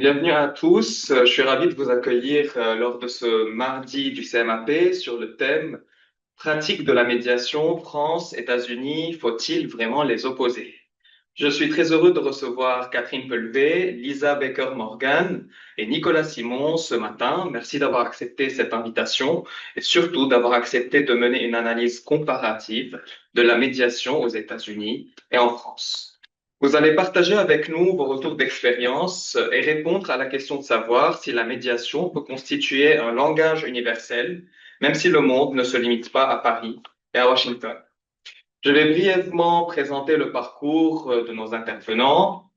Bienvenue à tous. Je suis ravi de vous accueillir lors de ce mardi du CMAP sur le thème Pratique de la médiation, France, États-Unis, faut-il vraiment les opposer? Je suis très heureux de recevoir Catherine Pelvé, Lisa Baker-Morgan et Nicolas Simon ce matin. Merci d'avoir accepté cette invitation et surtout d'avoir accepté de mener une analyse comparative de la médiation aux États-Unis et en France. Vous allez partager avec nous vos retours d'expérience et répondre à la question de savoir si la médiation peut constituer un langage universel, même si le monde ne se limite pas à Paris et à Washington. Je vais brièvement présenter le parcours de nos intervenants.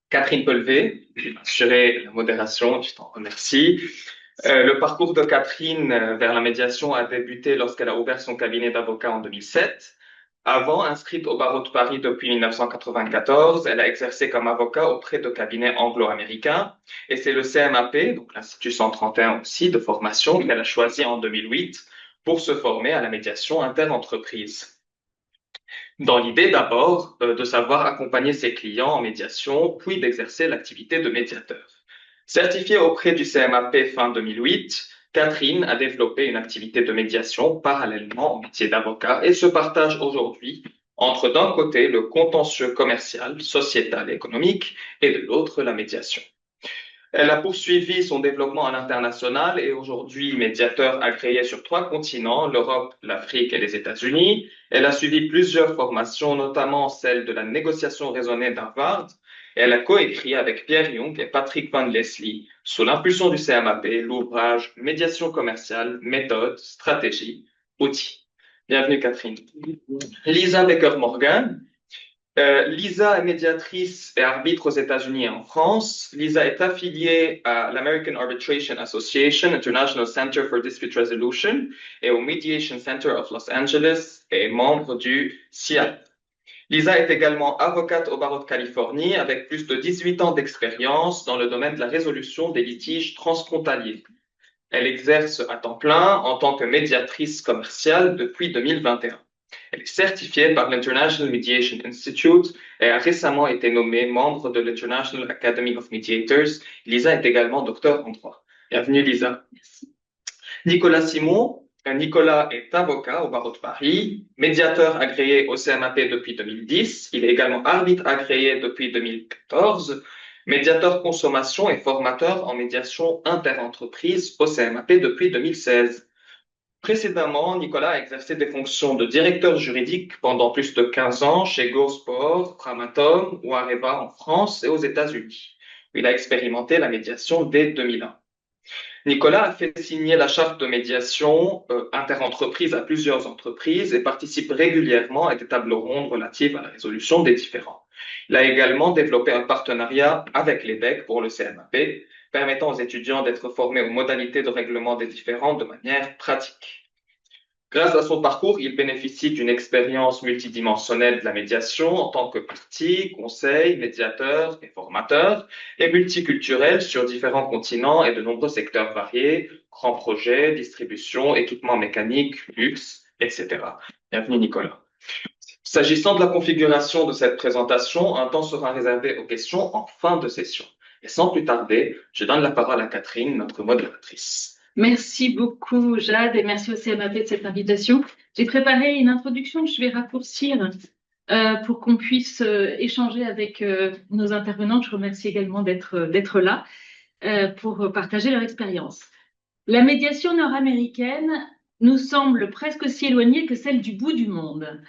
Catherine Pelvé, qui va assurer la modération, je t'en remercie. Le parcours de Catherine vers la médiation a débuté lorsqu'elle a ouvert son cabinet d'avocat en 2007. Avant, inscrite au barreau de Paris depuis 1994, elle a exercé comme avocat auprès de cabinets anglo-américains et c'est le CMAP, donc l'Institut 131 aussi, de formation qu'elle a choisi en 2008 pour se former à la médiation interentreprise. Dans l'idée d'abord de savoir accompagner ses clients en médiation, puis d'exercer l'activité de médiateur. Certifiée auprès du CMAP fin 2008, Catherine a développé une activité de médiation parallèlement au métier d'avocat et se partage aujourd'hui entre d'un côté le contentieux commercial, sociétal et économique et de l'autre la médiation. Elle a poursuivi son développement à l'international et aujourd'hui médiateur agréé sur 3 continents, l'Europe, l'Afrique et les États-Unis. Elle a suivi plusieurs formations, notamment celle de la négociation raisonnée d'Harvard. Et elle a coécrit avec Pierre Young et Patrick Van Leslie, sous l'impulsion du CMAP, l'ouvrage Médiation commerciale, méthode, stratégie, outils. Bienvenue Catherine. Lisa Baker-Morgan, Lisa est médiatrice et arbitre aux États-Unis et en France. Lisa est affiliée à l'American Arbitration Association, International Center for Dispute Resolution et au Mediation Center of Los Angeles et est membre du CIA. Lisa est également avocate au barreau de Californie avec plus de 18 ans d'expérience dans le domaine de la résolution des litiges transfrontaliers. Elle exerce à temps plein en tant que médiatrice commerciale depuis 2021. Elle est certifiée par l'International Mediation Institute et a récemment été nommée membre de l'International Academy of Mediators. Lisa est également docteur en droit. Bienvenue Lisa. Merci. Nicolas Simon. Nicolas est avocat au barreau de Paris, médiateur agréé au CMAP depuis 2010. Il est également arbitre agréé depuis 2014, médiateur consommation et formateur en médiation interentreprise au CMAP depuis 2016. Précédemment, Nicolas a exercé des fonctions de directeur juridique pendant plus de 15 ans chez GoSport, Framatome ou Areva en France et aux États-Unis. Il a expérimenté la médiation dès 2001. Nicolas a fait signer la charte de médiation interentreprise à plusieurs entreprises et participe régulièrement à des tables rondes relatives à la résolution des différends. Il a également développé un partenariat avec l'EBEC pour le CMAP, permettant aux étudiants d'être formés aux modalités de règlement des différends de manière pratique. Grâce à son parcours, il bénéficie d'une expérience multidimensionnelle de la médiation en tant que partie, conseil, médiateur et formateur, et multiculturel sur différents continents et de nombreux secteurs variés, grands projets, distribution, équipements mécaniques, luxe, etc. Bienvenue Nicolas. S'agissant de la configuration de cette présentation, un temps sera réservé aux questions en fin de session. Et sans plus tarder, je donne la parole à Catherine, notre modératrice. Merci beaucoup, Jade, et merci au CMAP de cette invitation. J'ai préparé une introduction que je vais raccourcir pour qu'on puisse échanger avec nos intervenants. Je remercie également d'être là pour partager leur expérience. La médiation nord-américaine nous semble presque aussi éloignée que celle du bout du monde.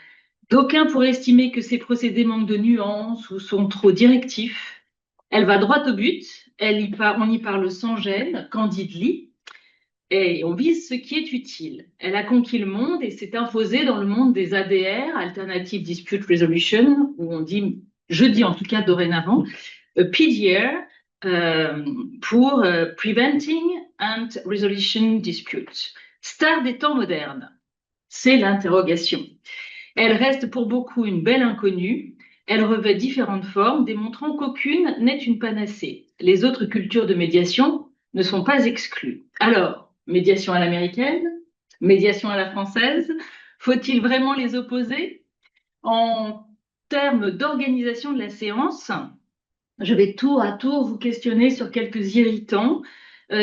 D'aucuns pourraient estimer que ces procédés manquent de nuances ou sont trop directifs. Elle va droit au but, on y parle sans gêne, candidly, et on vise ce qui est utile. Elle a conquis le monde et s'est imposée dans le monde des ADR, Alternative Dispute Resolution, où on dit, je dis en tout cas dorénavant, PDR, pour Preventing and Resolution Disputes. Star des temps modernes, c'est l'interrogation. Elle reste pour beaucoup une belle inconnue. Elle revêt différentes formes, démontrant qu'aucune n'est une panacée. Les autres cultures de médiation ne sont pas exclues. Alors, médiation à l'américaine, médiation à la française, faut-il vraiment les opposer? En termes d'organisation de la séance, Je vais tour à tour vous questionner sur quelques irritants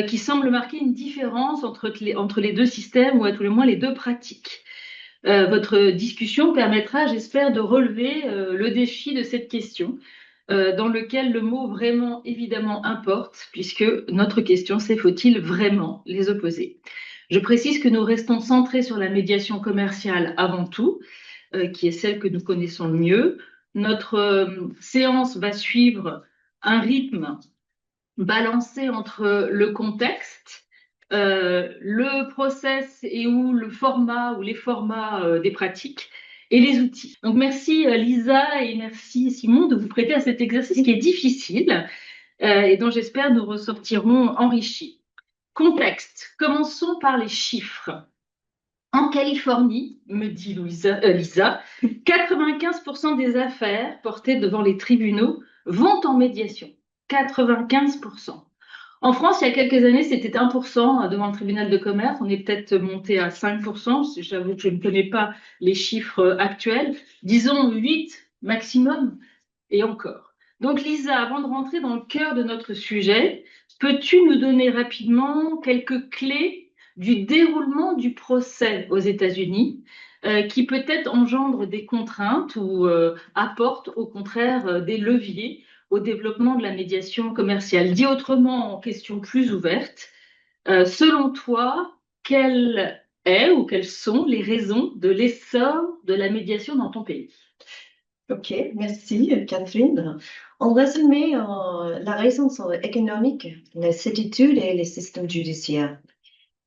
qui semblent marquer une différence entre les deux systèmes ou à tout le moins les deux pratiques. Votre discussion permettra, j'espère, de relever le défi de cette question, dans lequel le mot vraiment évidemment importe, puisque notre question c'est faut-il vraiment les opposer? Je précise que nous restons centrés sur la médiation commerciale avant tout, qui est celle que nous connaissons le mieux. Notre séance va suivre un rythme balancé entre le contexte, le process et ou le format ou les formats des pratiques et les outils. Donc merci Lisa et merci Simon de vous prêter à cet exercice qui est difficile et dont j'espère nous ressortirons enrichis. Contexte. Commençons par les chiffres. En Californie, me dit Lisa, 95% des affaires portées devant les tribunaux vont en médiation. 95%. En France, il y a quelques années, c'était 1% devant le tribunal de commerce. On est peut-être monté à 5%. J'avoue que je ne connais pas les chiffres actuels. Disons 8 maximum et encore. Donc, Lisa, avant de rentrer dans le cœur de notre sujet, peux-tu nous donner rapidement quelques clés du déroulement du procès aux États-Unis, qui peut-être engendre des contraintes ou apporte au contraire des leviers au développement de la médiation commerciale? Dit autrement, en question plus ouverte, selon toi, quelle est ou quelles sont les raisons de l'essor de la médiation dans ton pays? Ok, merci Catherine. En résumé, la raison sont économique, la certitude et les systèmes judiciaires.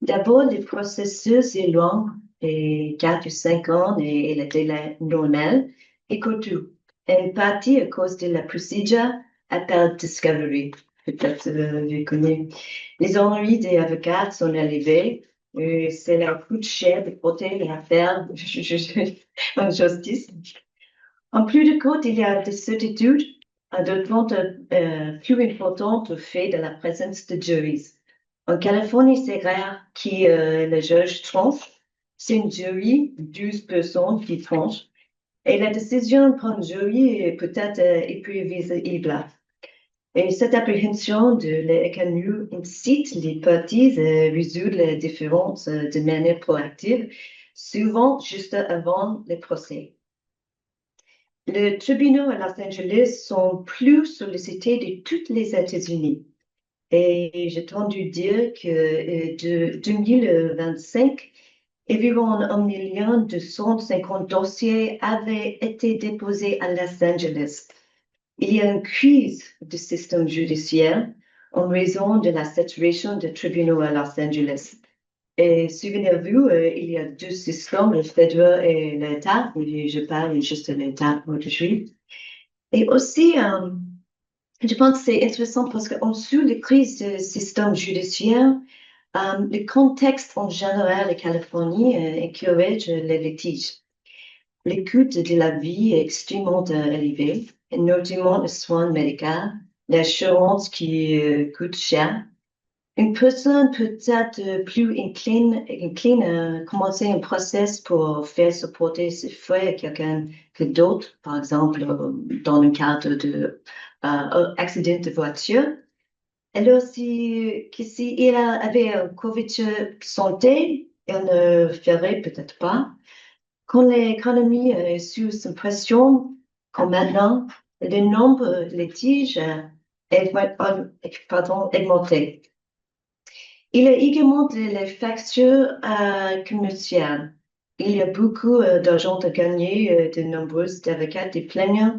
D'abord, les processus est long, et 4 ou 5 ans, et le délai normal est coûteux. En partie à cause de la procédure appel discovery. Peut-être vous connaissez. Les ennuis des avocats sont élevés. C'est leur coût cher de porter l'affaire en justice. En plus de compte, il y a des certitudes d'autant plus importantes au fait de la présence de juries. En Californie, c'est rare que le juge tranche. C'est une jury, 12 personnes qui tranchent. Et la décision par un jury peut être imprévisible. Et cette appréhension de l'économie incite les parties à résoudre les différences de manière proactive, souvent juste avant le procès. Les tribunaux à Los Angeles sont plus sollicités de tous les États-Unis. Et j'ai entendu dire que de 2025, environ 1,250 million dossiers avaient été déposés à Los Angeles. Il y a une crise du système judiciaire en raison de la saturation des tribunaux à Los Angeles. Et souvenez-vous, il y a deux systèmes, le fédéral et l'État. Je parle juste de l'État aujourd'hui. Et aussi, je pense que c'est intéressant parce qu'en dessous de la crise du système judiciaire, le contexte en général en Californie encourage les litiges. Le coût de la vie est extrêmement élevé, notamment le soin médical, l'assurance qui coûte cher. Une personne peut être plus incline à commencer un process pour faire supporter ses frais à quelqu'un que d'autre, par exemple, dans le cadre de accident de voiture. Alors, si il avait une couverture santé, il ne ferait peut-être pas. Quand l'économie est sous pression, comme maintenant, le nombre de litiges augmenté. Il y a également les factures commerciales. Il y a beaucoup d'argent à gagner de nombreux avocats des plaignants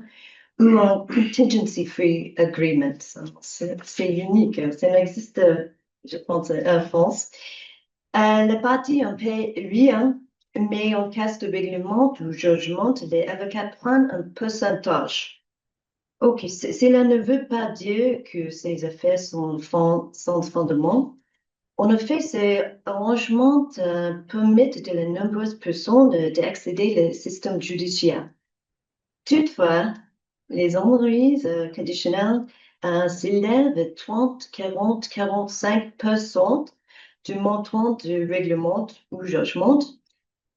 ou un contingency free agreement. C'est unique. Ça n'existe, je pense, en France. La partie en paie rien, mais en cas de règlement ou jugement, les avocats prennent un pourcentage. Ok, cela ne veut pas dire que ces affaires sont sans fondement. En effet, ces arrangements permettent de nombreuses personnes d'accéder au système judiciaire. Toutefois, les ennuis conditionnels s'élèvent à 30, 40, 45% du montant du règlement ou jugement,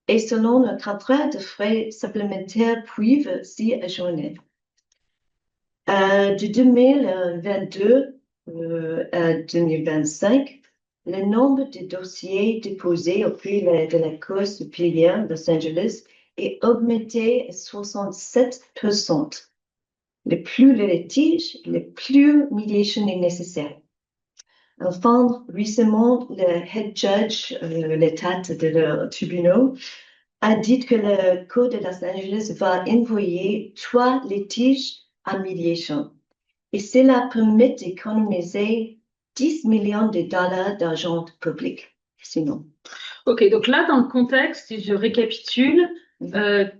et selon le contrat de frais supplémentaires peuvent s'y ajourner. De 2022 à 2025, le nombre de dossiers déposés auprès de la Cour supérieure de Los Angeles est augmenté à 67%. Le plus le litige, le plus médiation est nécessaire. Enfin, récemment, le head judge, la tête de le tribunal, a dit que le Cour de Los Angeles va envoyer 3 litiges en médiation. Et cela permet d'économiser 10 millions de dollars d'argent public. Sinon. Ok, donc là, dans le contexte, si je récapitule,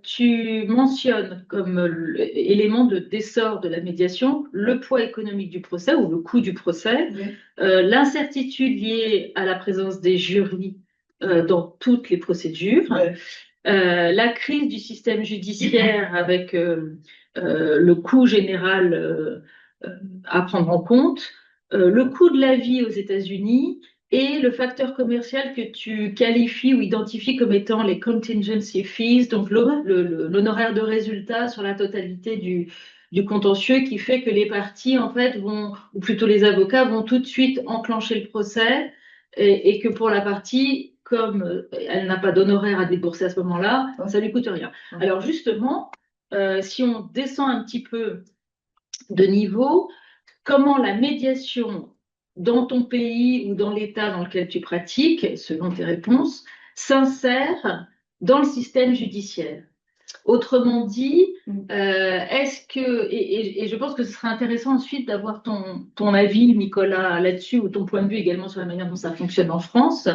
tu mentionnes comme élément d'essor de la médiation le poids économique du procès ou le coût du procès, l'incertitude liée à la présence des jurys dans toutes les procédures, la crise du système judiciaire avec le coût général à prendre en compte, le coût de la vie aux États-Unis et le facteur commercial que tu qualifies ou identifies comme étant les contingency fees, donc l'honoraire de résultat sur la totalité du contentieux qui fait que les parties, en fait, vont, ou plutôt les avocats, vont tout de suite enclencher le procès et que pour la partie, comme elle n'a pas d'honoraire à débourser à ce moment-là, ça lui coûte rien. Alors justement, si on descend un petit peu de niveau, comment la médiation dans ton pays ou dans l'État dans lequel tu pratiques, selon tes réponses, s'insère dans le système judiciaire. Autrement dit, est-ce que, et je pense que ce serait intéressant ensuite d'avoir ton avis, Nicolas, là-dessus, ou ton point de vue également sur la manière dont ça fonctionne en France,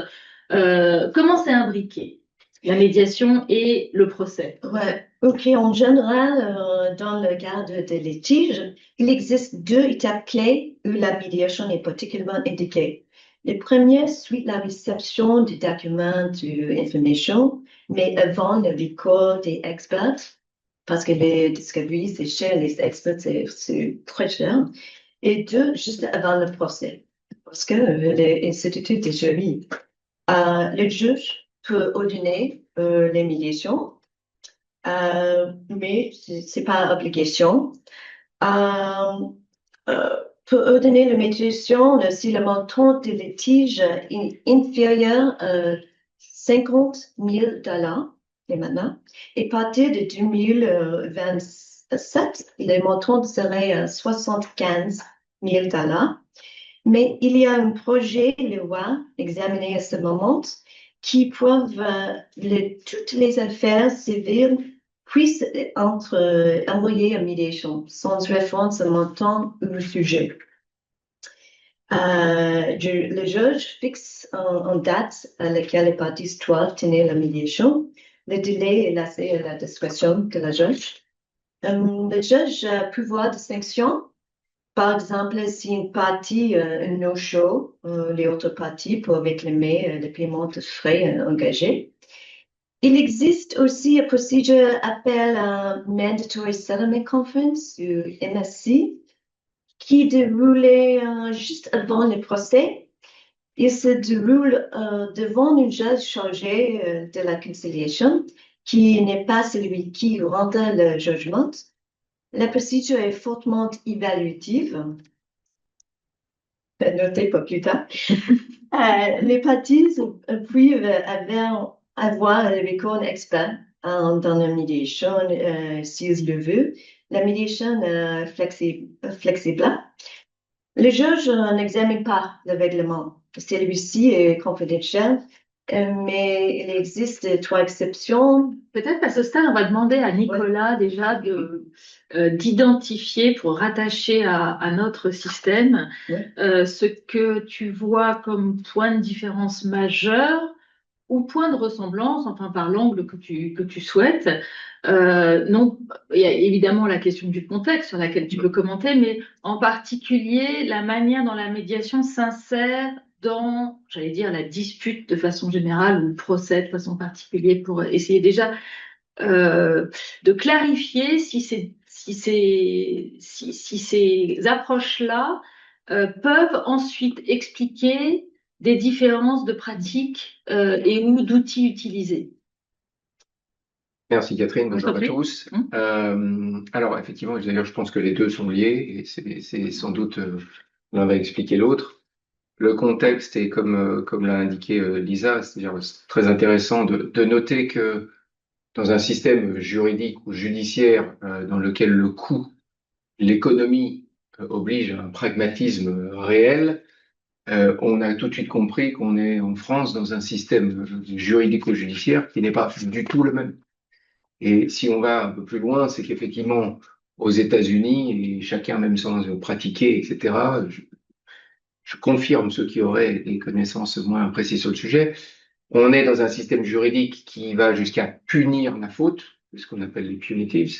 comment c'est imbriqué, la médiation et le procès? Ouais, ok. En général, dans le cadre de litige, il existe 2 étapes clés où la médiation est particulièrement indiquée. Le premier suit la réception des documents de information, mais avant le recours des experts, parce que les discoveries, c'est cher, les experts, c'est très cher. Et 2, juste avant le procès, parce que l'institut des jurys, le juge peut ordonner les médiations, mais c'est pas obligation. Peut ordonner la médiation si le montant de litige est inférieur à 50 000 dollars, et maintenant, et à partir de 2027, le montant serait à 75 000 dollars. Mais il y a un projet de loi examiné à ce moment qui prouve toutes les affaires civiles puissent être envoyées à médiation sans référence au montant ou au sujet. Le juge fixe une date à laquelle les parties doivent tenir la médiation. Le délai est laissé à la discrétion de la juge. Le juge a pouvoir de sanction. Par exemple, si une partie no-show, les autres parties peuvent réclamer le paiement de frais engagés. Il existe aussi une procédure appelée Mandatory Settlement Conference, ou MSC, qui déroule juste avant le procès. Il se déroule devant un juge chargé de la conciliation, qui n'est pas celui qui rend le jugement. La procédure est fortement évaluative. Notez pas plus tard. Les parties peuvent avoir un recours expert dans la médiation s'ils le veulent. La médiation flexible. Le juge n'examine pas le règlement. Celui-ci est confidentiel, mais il existe 3 exceptions. Peut-être à ce stade, on va demander à Nicolas déjà d'identifier pour rattacher à notre système ce que tu vois comme point de différence majeur ou point de ressemblance, enfin par l'angle que tu souhaites. Non, il y a évidemment la question du contexte sur laquelle tu peux commenter, mais en particulier la manière dont la médiation s'insère dans, j'allais dire, la dispute de façon générale ou le procès de façon particulière pour essayer déjà de clarifier si ces approches-là peuvent ensuite expliquer des différences de pratiques et ou d'outils utilisés. Merci Catherine, Je bonjour t'en à prie. tous. Alors effectivement, d'ailleurs, je pense que les deux sont liés et c'est sans doute l'un va expliquer l'autre. Le contexte est comme l'a indiqué Lisa, c'est-à-dire c'est très intéressant de noter que dans un système juridique ou judiciaire dans lequel le coût, l'économie oblige à un pragmatisme réel, on a tout de suite compris qu'on est en France dans un système juridico-judiciaire qui n'est pas du tout le même. Et si on va un peu plus loin, c'est qu'effectivement, aux États-Unis, et chacun même sans pratiquer, etc., je confirme ceux qui auraient des connaissances moins précises sur le sujet, on est dans un système juridique qui va jusqu'à punir la faute, ce qu'on appelle les punitives,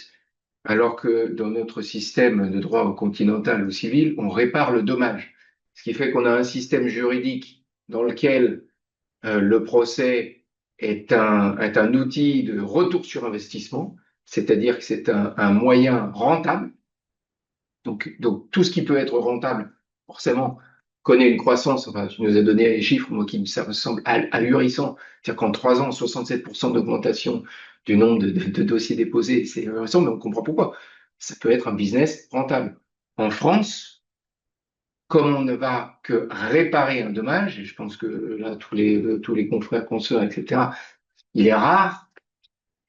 alors que dans notre système de droit continental ou civil, on répare le dommage. Ce qui fait qu'on a un système juridique dans lequel le procès est un outil de retour sur investissement, c'est-à-dire que c'est un moyen rentable. Donc, tout ce qui peut être rentable, forcément, connaît une croissance. Enfin, tu nous as donné les chiffres, moi, qui me semblent ahurissants. C'est-à-dire qu'en 3 ans, 67% d'augmentation du nombre de dossiers déposés, c'est ahurissant, mais on comprend pourquoi. Ça peut être un business rentable. En France, comme on ne va que réparer un dommage, et je pense que là, tous les confrères, consoeurs, etc., il est rare,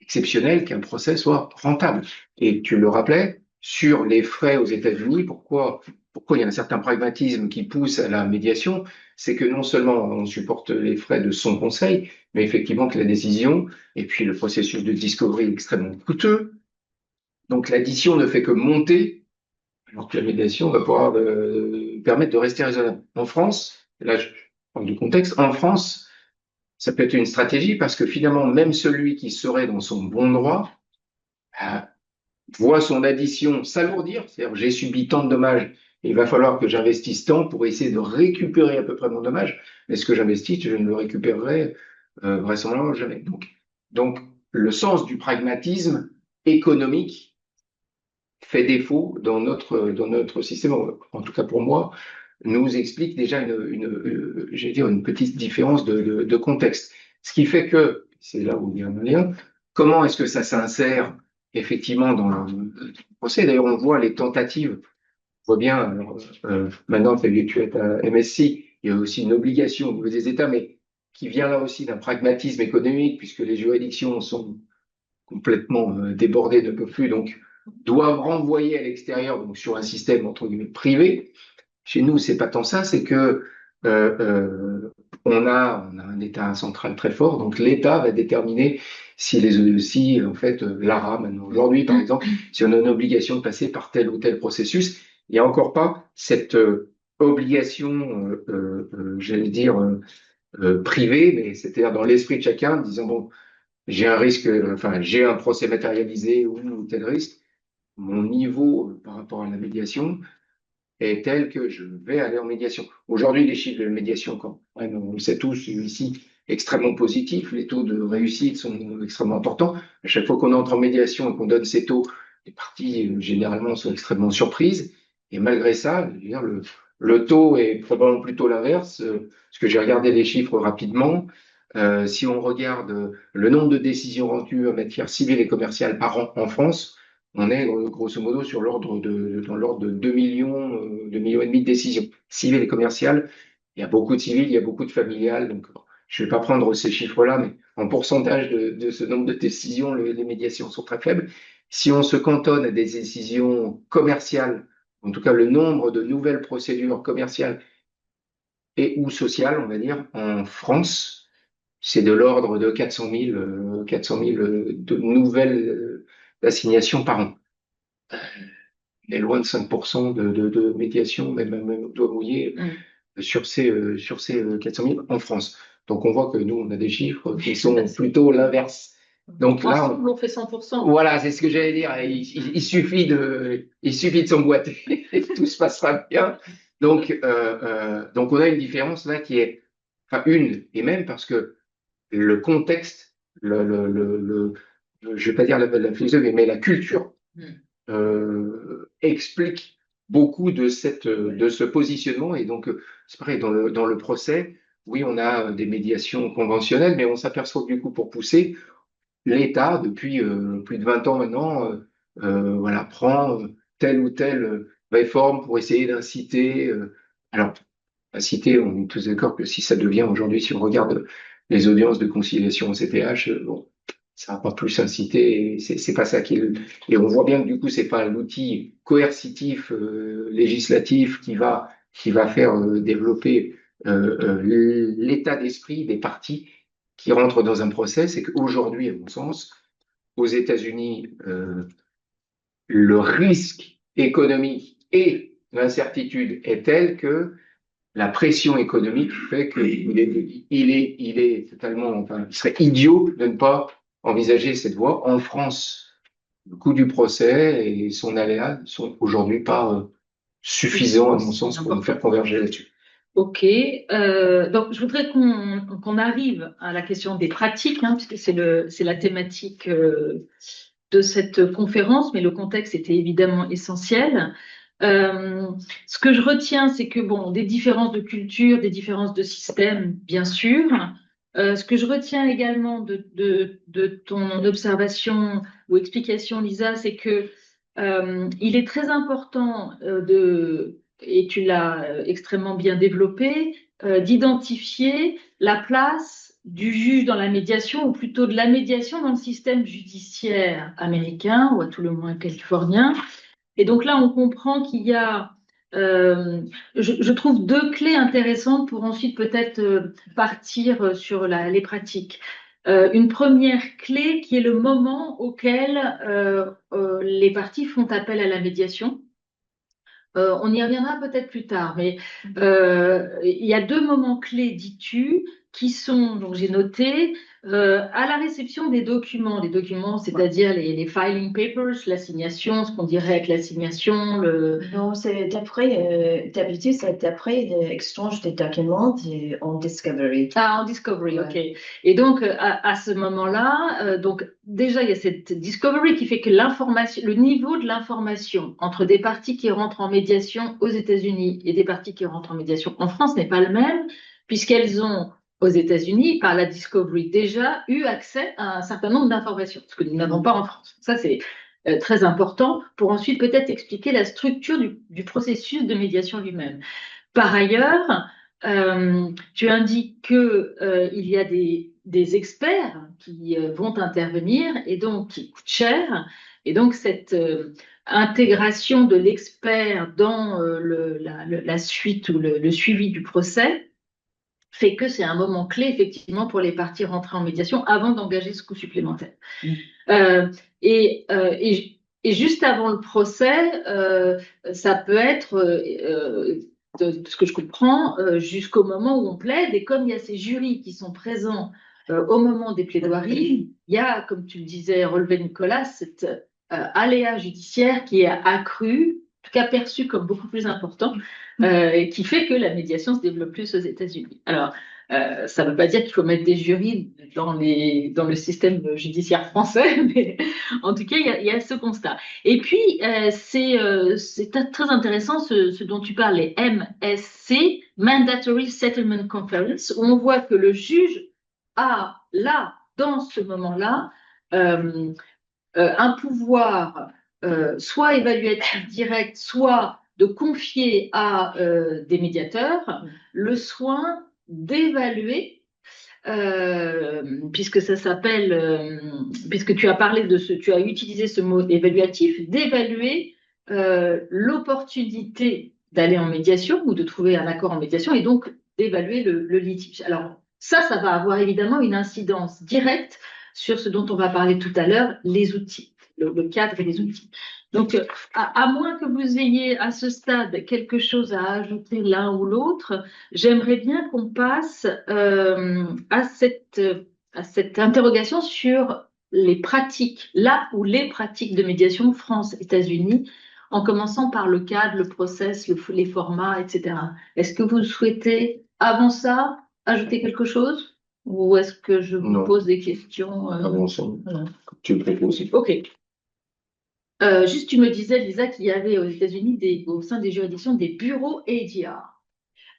exceptionnel qu'un procès soit rentable. Et tu le rappelais, sur les frais aux États-Unis, pourquoi il y a un certain pragmatisme qui pousse à la médiation, c'est que non seulement on supporte les frais de son conseil, mais effectivement que la décision et puis le processus de discovery est extrêmement coûteux. Donc l'addition ne fait que monter, alors que la médiation va pouvoir permettre de rester raisonnable. En France, là je parle du contexte, en France, ça peut être une stratégie parce que finalement, même celui qui serait dans son bon droit euh, voit son addition s'alourdir, c'est-à-dire j'ai subi tant de dommages, et il va falloir que j'investisse tant pour essayer de récupérer à peu près mon dommage, mais ce que j'investis, je ne le récupérerai vraisemblablement jamais. Donc, le sens du pragmatisme économique fait défaut dans notre système, en tout cas pour moi, nous explique déjà j'allais dire une petite différence de contexte. Ce qui fait que, c'est là où il y a un lien, comment est-ce que ça s'insère effectivement dans le procès? D'ailleurs, on voit les tentatives, on voit bien, alors, maintenant tu es à MSC, il y a aussi une obligation au niveau des États, mais qui vient là aussi d'un pragmatisme économique, puisque les juridictions sont complètement débordées, ne peuvent plus, donc doivent renvoyer à l'extérieur, donc sur un système entre guillemets privé. Chez nous, c'est pas tant ça, c'est que on a un État central très fort, donc l'État va déterminer si en fait l'ARA maintenant aujourd'hui par exemple, si on a une obligation de passer par tel ou tel processus, il n'y a encore pas cette obligation, j'allais dire privée, mais c'est-à-dire dans l'esprit de chacun, disant bon, j'ai un risque, enfin j'ai un procès matérialisé ou tel risque, mon niveau par rapport à la médiation est telle que je vais aller en médiation. Aujourd'hui, les chiffres de médiation, quand même, on le sait tous ici, extrêmement positifs. Les taux de réussite sont extrêmement importants. À chaque fois qu'on entre en médiation et qu'on donne ces taux, les parties, généralement, sont extrêmement surprises. Et malgré ça, je veux dire, le taux est probablement plutôt l'inverse, parce que j'ai regardé les chiffres rapidement. Si on regarde le nombre de décisions rendues en matière civile et commerciale par an en France, on est grosso modo dans l'ordre de 2 millions, 2 millions et demi de décisions civiles et commerciales. Il y a beaucoup de civiles, il y a beaucoup de familiales. Donc, je ne vais pas prendre ces chiffres-là, mais en pourcentage de ce nombre de décisions, les médiations sont très faibles. Si on se cantonne à des décisions commerciales, en tout cas le nombre de nouvelles procédures commerciales et ou sociales, on va dire, en France, c'est de l'ordre de 400 000 de nouvelles assignations par an. On est loin de 5% de médiation, même au doigt mouillé, sur ces 400 000 en France. Donc on voit que nous, on a des chiffres qui sont plutôt l'inverse. Donc là, Ensemble, on fait 100%. voilà, c'est ce que j'allais dire. Il suffit de s'emboîter et tout se passera bien. Donc on a une différence là qui est, enfin une, et même parce que le contexte, je vais pas dire la philosophie, mais la culture explique beaucoup de ce positionnement. Et donc, c'est pareil, dans le procès, oui, on a des médiations conventionnelles, mais on s'aperçoit que du coup, pour pousser, l'État, depuis plus de 20 ans maintenant, voilà, prend telle ou telle réforme pour essayer d'inciter. Alors, inciter, on est tous d'accord que si ça devient aujourd'hui, si on regarde les audiences de conciliation au CPH, bon, ça va pas plus inciter, et c'est pas ça qui est. Et on voit bien que du coup, c'est pas l'outil coercitif législatif qui va faire développer l'état d'esprit des partis qui rentrent dans un procès. C'est qu'aujourd'hui, à mon sens, aux États-Unis, le risque économique et l'incertitude est tel que la pression économique fait qu'il est totalement, enfin, il serait idiot de ne pas envisager cette voie. En France, le coût du procès et son aléa ne sont aujourd'hui pas suffisants, à mon sens, pour nous faire converger là-dessus. Ok, donc je voudrais qu'on arrive à la question des pratiques, hein, puisque c'est la thématique de cette conférence, mais le contexte était évidemment essentiel. Ce que je retiens, c'est que bon, des différences de culture, des différences de système, bien sûr. Ce que je retiens également de ton observation ou explication, Lisa, c'est que il est très important et tu l'as extrêmement bien développé, d'identifier la place du juge dans la médiation, ou plutôt de la médiation dans le système judiciaire américain, ou à tout le moins californien. Et donc là, on comprend qu'il y a, je trouve, deux clés intéressantes pour ensuite peut-être partir sur les pratiques. Une première clé qui est le moment auquel les parties font appel à la médiation. On y reviendra peut-être plus tard, mais il y a deux moments clés, dis-tu, qui sont, donc j'ai noté, à la réception des documents. Les documents, c'est-à-dire les filing papers, l'assignation, ce qu'on dirait avec l'assignation, Non, c'est d'habitude, c'est d'après l'échange des documents en Discovery. Ah, en Discovery, Ouais. ok. Et donc, à ce moment-là, donc déjà, il y a cette Discovery qui fait que l'information, le niveau de l'information entre des parties qui rentrent en médiation aux États-Unis et des parties qui rentrent en médiation en France n'est pas le même, puisqu'elles ont, aux États-Unis, par la Discovery, déjà eu accès à un certain nombre d'informations, ce que nous n'avons pas en France. Ça, c'est très important pour ensuite peut-être expliquer la structure du processus de médiation lui-même. Par ailleurs, tu indiques qu'il y a des experts qui vont intervenir et donc qui coûtent cher. Et donc, cette intégration de l'expert dans la suite ou le suivi du procès fait que c'est un moment clé, effectivement, pour les parties rentrées en médiation avant d'engager ce coût supplémentaire. Euh, et, euh, et, et juste avant le procès, ça peut être de ce que je comprends, jusqu'au moment où on plaide. Et comme il y a ces jurys qui sont présents au moment des plaidoiries, il y a, comme tu le disais, relevé Nicolas, cet aléa judiciaire qui est accru, en tout cas perçu comme beaucoup plus important, et qui fait que la médiation se développe plus aux États-Unis. Alors, ça ne veut pas dire qu'il faut mettre des jurys dans le système judiciaire français, mais en tout cas, il y a ce constat. Et puis, c'est très intéressant ce dont tu parles, les MSC, Mandatory Settlement Conference, où on voit que le juge a là, dans ce moment-là, un pouvoir soit évaluatif direct, soit de confier à des médiateurs le soin d'évaluer, puisque ça s'appelle, puisque tu as parlé tu as utilisé ce mot évaluatif, d'évaluer l'opportunité d'aller en médiation ou de trouver un accord en médiation et donc d'évaluer le litige. Alors ça va avoir évidemment une incidence directe sur ce dont on va parler tout à l'heure, les outils, le cadre et les outils. Donc, à moins que vous ayez à ce stade quelque chose à ajouter l'un ou l'autre, j'aimerais bien qu'on passe à cette interrogation sur les pratiques, là où les pratiques de médiation France-États-Unis, en commençant par le cadre, le process, les formats, etc. Est-ce que vous souhaitez, avant ça, ajouter quelque chose? Ou est-ce que je vous Non. pose des questions Avançons. Non. Tu le proposes. Ok. Juste, tu me disais, Lisa, qu'il y avait aux États-Unis, au sein des juridictions, des bureaux ADR.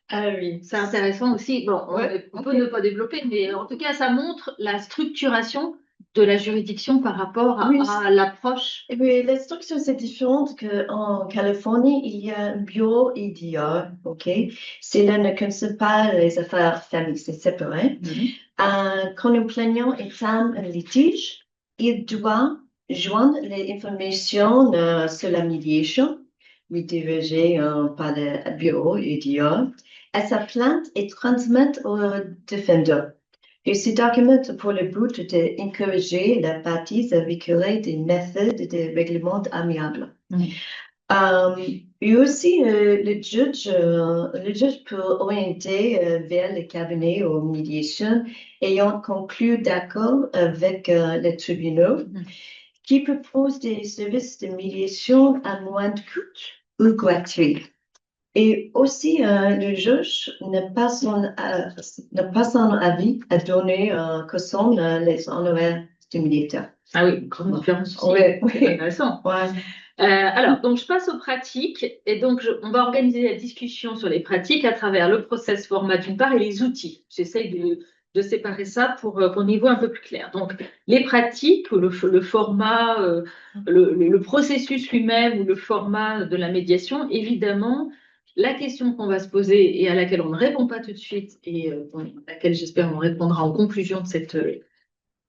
Ah oui. C'est intéressant aussi. Bon, Ouais, on peut ne pas développer, mais en tout cas, ça montre la structuration de la juridiction par rapport Oui. à l'approche. Eh bien, la structure, c'est différente qu'en Californie, il y a un bureau IDR, OK? Cela ne concerne pas les affaires famille, c'est séparé. Quand un plaignant entame un litige, il doit joindre les informations sur la médiation, redirigée par le bureau IDR, à sa plainte et transmettre au défendeur. Et ce document pour le but d'encourager la partie à véhiculer des méthodes de règlement amiable. Et aussi, le juge peut orienter vers le cabinet aux médiation ayant conclu d'accord avec le tribunal qui propose des services de médiation à moindre coût ou gratuit. Et aussi, le juge n'a pas son avis à donner que sont les honoraires du médiateur. Ah oui, grande différence aussi. Oui. Intéressant. Ouais. Alors, donc je passe aux pratiques et donc on va organiser la discussion sur les pratiques à travers le process format d'une part et les outils. J'essaye de séparer ça pour qu'on y voit un peu plus clair. Donc, les pratiques ou le format, le processus lui-même ou le format de la médiation, évidemment, la question qu'on va se poser et à laquelle on ne répond pas tout de suite et à laquelle j'espère on répondra en conclusion de cette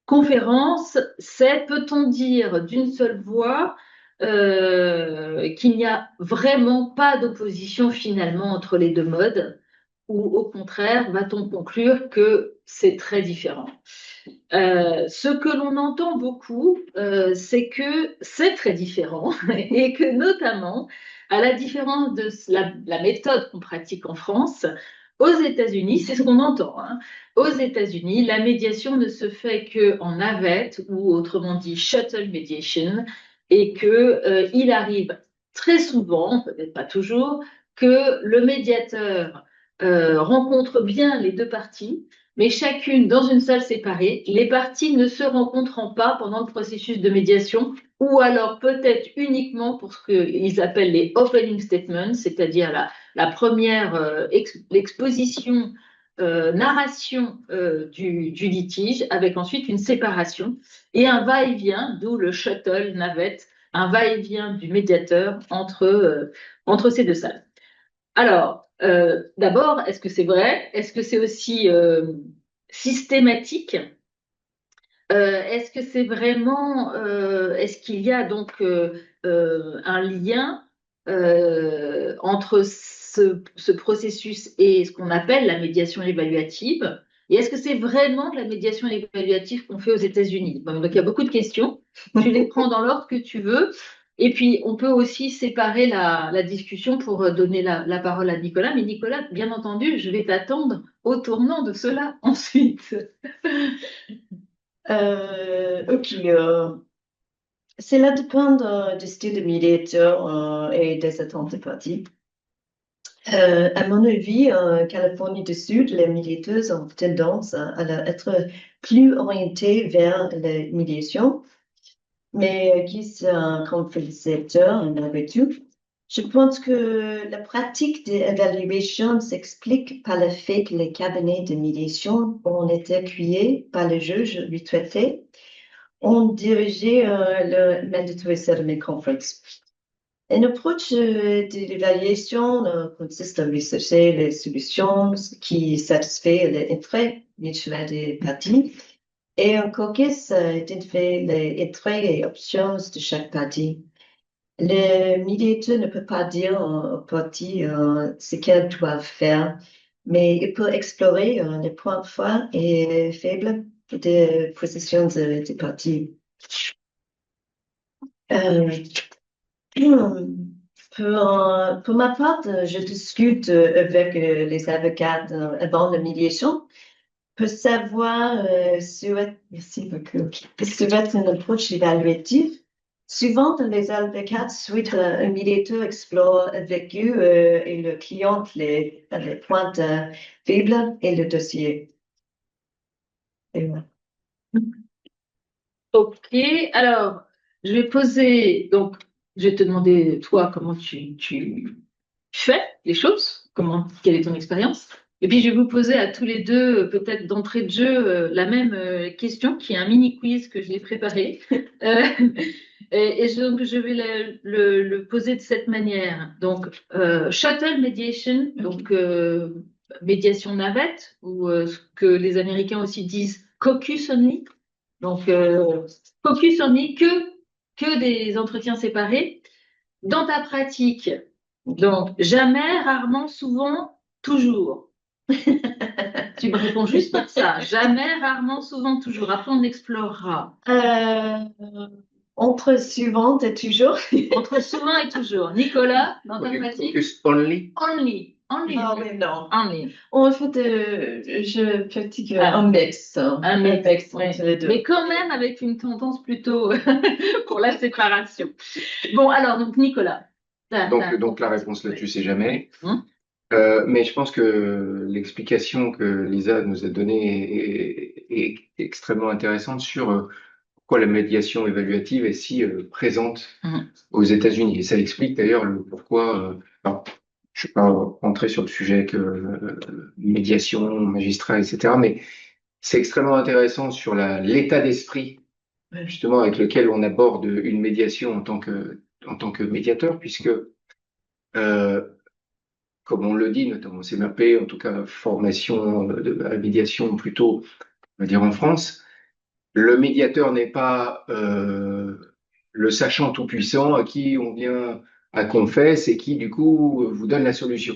conférence, c'est peut-on dire d'une seule voix qu'il n'y a vraiment pas d'opposition finalement entre les deux modes, ou au contraire, va-t-on conclure que c'est très différent? Ce que l'on entend beaucoup, c'est que c'est très différent et que notamment, à la différence de la méthode qu'on pratique en France, aux États-Unis, c'est ce qu'on entend, hein. Aux États-Unis, la médiation ne se fait qu'en navette ou autrement dit shuttle mediation et qu'il arrive très souvent, peut-être pas toujours, que le médiateur rencontre bien les deux parties, mais chacune dans une salle séparée, les parties ne se rencontrant pas pendant le processus de médiation, ou alors peut-être uniquement pour ce qu'ils appellent les opening statements, c'est-à-dire la première l'exposition, narration du litige, avec ensuite une séparation et un va-et-vient, d'où le shuttle navette, un va-et-vient du médiateur entre ces deux salles. Alors, d'abord, est-ce que c'est vrai? Est-ce que c'est aussi systématique? Est-ce que c'est vraiment, est-ce qu'il y a donc un lien entre ce processus et ce qu'on appelle la médiation évaluative? Et est-ce que c'est vraiment de la médiation évaluative qu'on fait aux États-Unis? Bon, donc il y a beaucoup de questions. Tu les prends dans l'ordre que tu veux. Et puis, on peut aussi séparer la discussion pour donner la parole à Nicolas. Mais Nicolas, bien entendu, je vais t'attendre au tournant de cela ensuite. OK. Cela dépend du style de médiateur et des attentes des parties. À mon avis, en Californie du Sud, les médiateurs ont tendance à être plus orientés vers la médiation, mais qui sont un conflictuateur malgré tout. Je pense que la pratique d'évaluation s'explique par le fait que les cabinets de médiation ont été créés par le juge retraité, ont dirigé le Mandatory Settlement Conference. Une approche de l'évaluation consiste à rechercher les solutions qui satisfont les intérêts mutuels des parties et un caucus identifie les intérêts et options de chaque partie. Le médiateur ne peut pas dire aux parties ce qu'elles doivent faire, mais il peut explorer les points forts et faibles des positions des parties. Pour ma part, je discute avec les avocats avant la médiation pour savoir merci beaucoup, si être une approche évaluative. Souvent, les avocats souhaitent un médiateur explore avec eux et le client les points faibles et le dossier. Et voilà. Ok, alors je vais poser, donc je vais te demander toi comment tu fais les choses, quelle est ton expérience, Et puis, je vais vous poser à tous les deux, peut-être d'entrée de jeu, la même question, qui est un mini quiz que j'ai préparé. Euh, donc, je vais le poser de cette manière. Donc, shuttle mediation, donc médiation navette, ou ce que les Américains aussi disent caucus only. Donc, caucus only, que des entretiens séparés. Dans ta pratique, donc jamais, rarement, souvent, toujours. Tu me réponds juste par ça. Jamais, rarement, souvent, toujours. Après, on explorera. Entre suivante et toujours. Entre souvent et toujours. Nicolas, dans ta pratique? Focus only. Only. Only. Ah, mais non. Only. En fait, je pratique Ah. un mix. Un mix, ouais. entre les deux. Mais quand même avec une tendance plutôt pour la séparation. Bon, alors, donc, Nicolas. Donc la réponse là-dessus, c'est jamais. Hum. Mais je pense que l'explication que Lisa nous a donnée est extrêmement intéressante sur pourquoi la médiation évaluative est si présente aux États-Unis. Et ça explique d'ailleurs le pourquoi. Alors, je ne vais pas rentrer sur le sujet que médiation, magistrat, etc. Mais c'est extrêmement intéressant sur l'état d'esprit justement avec lequel on aborde une médiation en tant que médiateur, puisque comme on le dit, notamment au CMAP, en tout cas formation à la médiation plutôt, on va dire en France, le médiateur n'est pas le sachant tout-puissant à qui on vient à confesse et qui du coup vous donne la solution.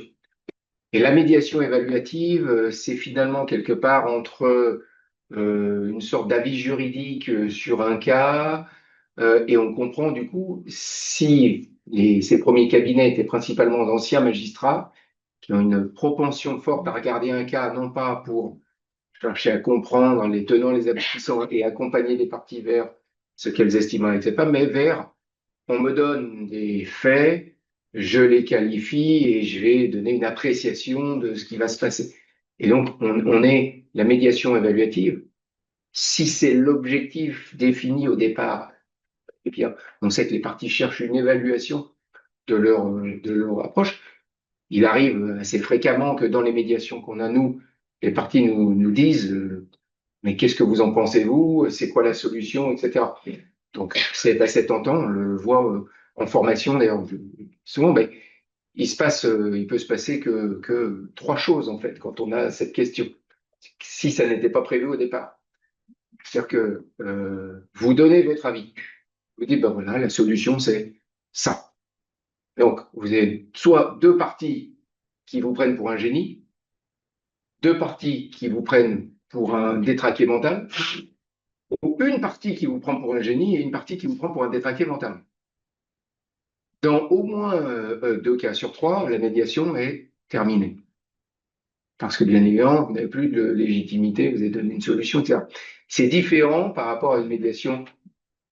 Et la médiation évaluative, c'est finalement quelque part entre une sorte d'avis juridique sur un cas, et on comprend du coup si ces premiers cabinets étaient principalement d'anciens magistrats, qui ont une propension forte à regarder un cas, non pas pour chercher à comprendre les tenants, les aboutissants et accompagner les parties vers ce qu'elles estiment acceptable, mais vers on me donne des faits, je les qualifie et je vais donner une appréciation de ce qui va se passer. Et donc, on est la médiation évaluative. Si c'est l'objectif défini au départ, eh bien, on sait que les parties cherchent une évaluation de leur approche. Il arrive assez fréquemment que dans les médiations qu'on a, nous, les parties nous disent mais qu'est-ce que vous en pensez, vous? C'est quoi la solution, etc. Donc, c'est assez tentant, on le voit en formation, d'ailleurs, souvent, ben, il peut se passer que trois choses, en fait, quand on a cette question, si ça n'était pas prévu au départ. C'est-à-dire que vous donnez votre avis. Vous dites, ben voilà, la solution, c'est ça. Donc, vous avez soit deux parties qui vous prennent pour un génie, deux parties qui vous prennent pour un détraqué mental, ou une partie qui vous prend pour un génie et une partie qui vous prend pour un détraqué mental. Dans au moins deux cas sur trois, la médiation est terminée. Parce que bien évidemment, vous n'avez plus de légitimité, vous avez donné une solution, etc. C'est différent par rapport à une médiation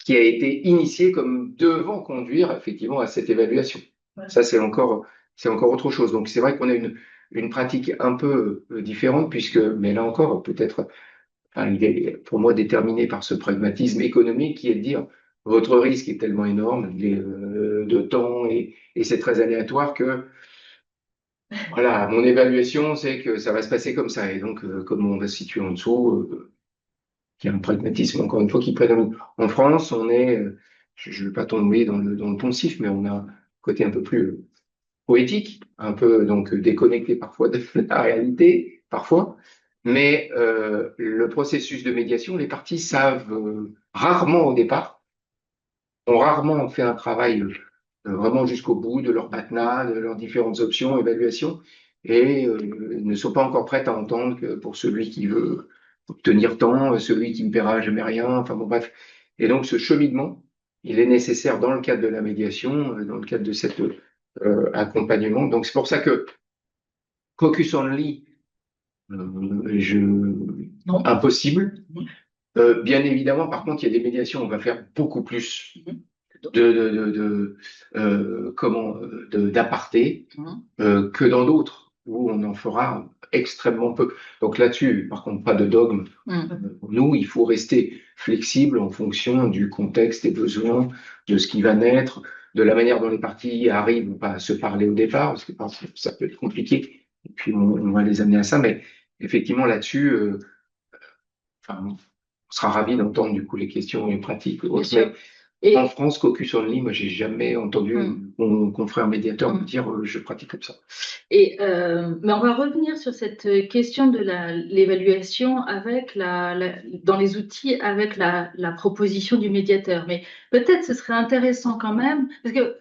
qui a été initiée comme devant conduire effectivement à cette évaluation. Ouais. Ça, c'est encore autre chose. Donc c'est vrai qu'on a une pratique un peu différente, puisque, mais là encore, peut-être, enfin, il est pour moi déterminé par ce pragmatisme économique qui est de dire votre risque est tellement énorme, il est de temps et c'est très aléatoire que voilà, mon évaluation, c'est que ça va se passer comme ça. Et donc, comme on va se situer en dessous, il y a un pragmatisme, encore une fois, qui prédomine. En France, on est, je ne vais pas tomber dans le poncif, mais on a un côté un peu plus poétique, un peu donc déconnecté parfois de la réalité, parfois. Mais le processus de médiation, les parties savent rarement au départ, ont rarement fait un travail vraiment jusqu'au bout de leur PATNA, de leurs différentes options, évaluations, et ne sont pas encore prêtes à entendre que pour celui qui veut obtenir tant, celui qui ne paiera jamais rien, enfin bon bref. Et donc ce cheminement, il est nécessaire dans le cadre de la médiation, dans le cadre de cet accompagnement. Donc c'est pour ça que Focus Only, impossible. Bien évidemment, par contre, il y a des médiations, on va faire beaucoup plus d'aparté que dans d'autres où on en fera extrêmement peu. Donc là-dessus, par contre, pas de dogme. Pour nous, il faut rester flexible en fonction du contexte des besoins, de ce qui va naître, de la manière dont les parties arrivent ou pas à se parler au départ, parce que ça peut être compliqué et puis on va les amener à ça. Mais effectivement, là-dessus, enfin, on sera ravis d'entendre du coup les questions, les pratiques, Bien autres. sûr. Mais Et en France, Caucus Only, moi, j'ai jamais entendu mon confrère médiateur me dire je pratique comme ça. mais on va revenir sur cette question de l'évaluation avec dans les outils avec la proposition du médiateur. Mais peut-être ce serait intéressant quand même, parce que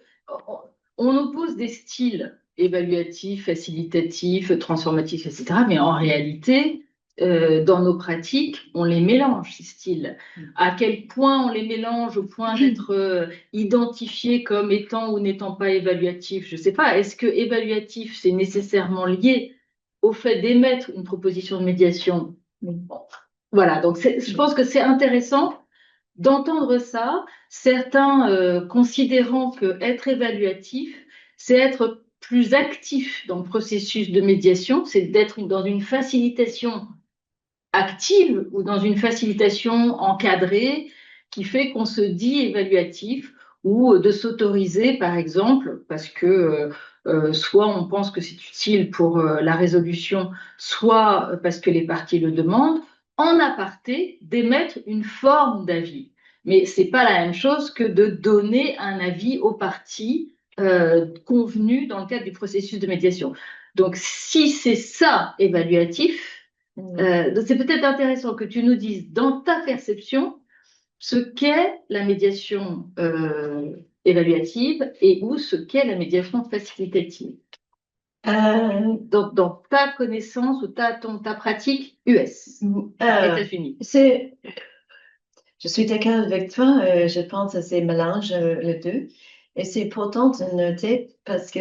on oppose des styles évaluatifs, facilitatifs, transformatifs, etc. Mais en réalité, dans nos pratiques, on les mélange, ces styles. À quel point on les mélange au point d'être identifié comme étant ou n'étant pas évaluatif, je ne sais pas. Est-ce que évaluatif, c'est nécessairement lié au fait d'émettre une proposition de médiation? Bon, voilà, donc je pense que c'est intéressant d'entendre ça, certains considérant que être évaluatif, c'est être plus actif dans le processus de médiation, c'est d'être dans une facilitation active ou dans une facilitation encadrée qui fait qu'on se dit évaluatif ou de s'autoriser, par exemple, parce que soit on pense que c'est utile pour la résolution, soit parce que les parties le demandent, en aparté, d'émettre une forme d'avis. Mais c'est pas la même chose que de donner un avis aux parties convenu dans le cadre du processus de médiation. Donc, si c'est ça évaluatif, donc c'est peut-être intéressant que tu nous dises dans ta perception ce qu'est la médiation évaluative et ou ce qu'est la médiation facilitative. Dans ta connaissance ou ta pratique US, États-Unis. Je suis d'accord avec toi. Je pense que c'est mélange les deux. Et c'est important de noter parce que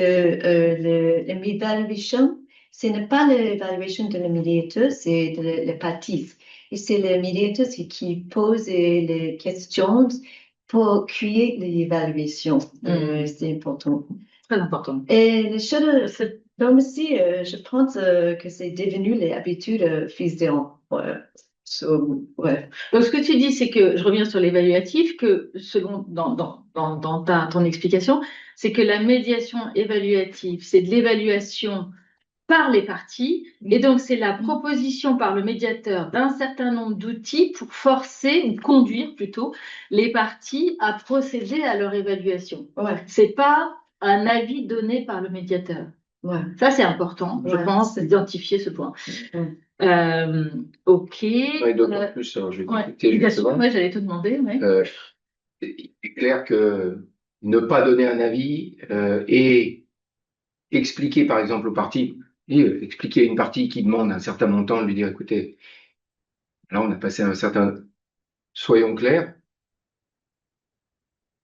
l'évaluation, ce n'est pas l'évaluation de la médiateur, c'est de la partie. Et c'est le médiateur qui pose les questions pour créer l'évaluation. C'est important. Très important. Et les choses, comme aussi, je pense que c'est devenu les habitudes physiques. Ouais. Donc, ce que tu dis, c'est que, je reviens sur l'évaluatif, que selon dans ton explication, c'est que la médiation évaluative, c'est de l'évaluation par les parties, et donc c'est la proposition par le médiateur d'un certain nombre d'outils pour forcer ou conduire plutôt les parties à procéder à leur évaluation. Ouais. C'est pas un avis donné par le médiateur. Ouais. Ça, c'est important, je pense, d'identifier ce point. Ok. Ouais, d'autant plus, alors, je vais t'écouter bien justement. sûr, j'allais te demander. Ouais. C'est clair que ne pas donner un avis et expliquer, par exemple, aux parties, expliquer à une partie qui demande un certain montant, lui dire, écoutez, là, on a passé un certain... Soyons clairs,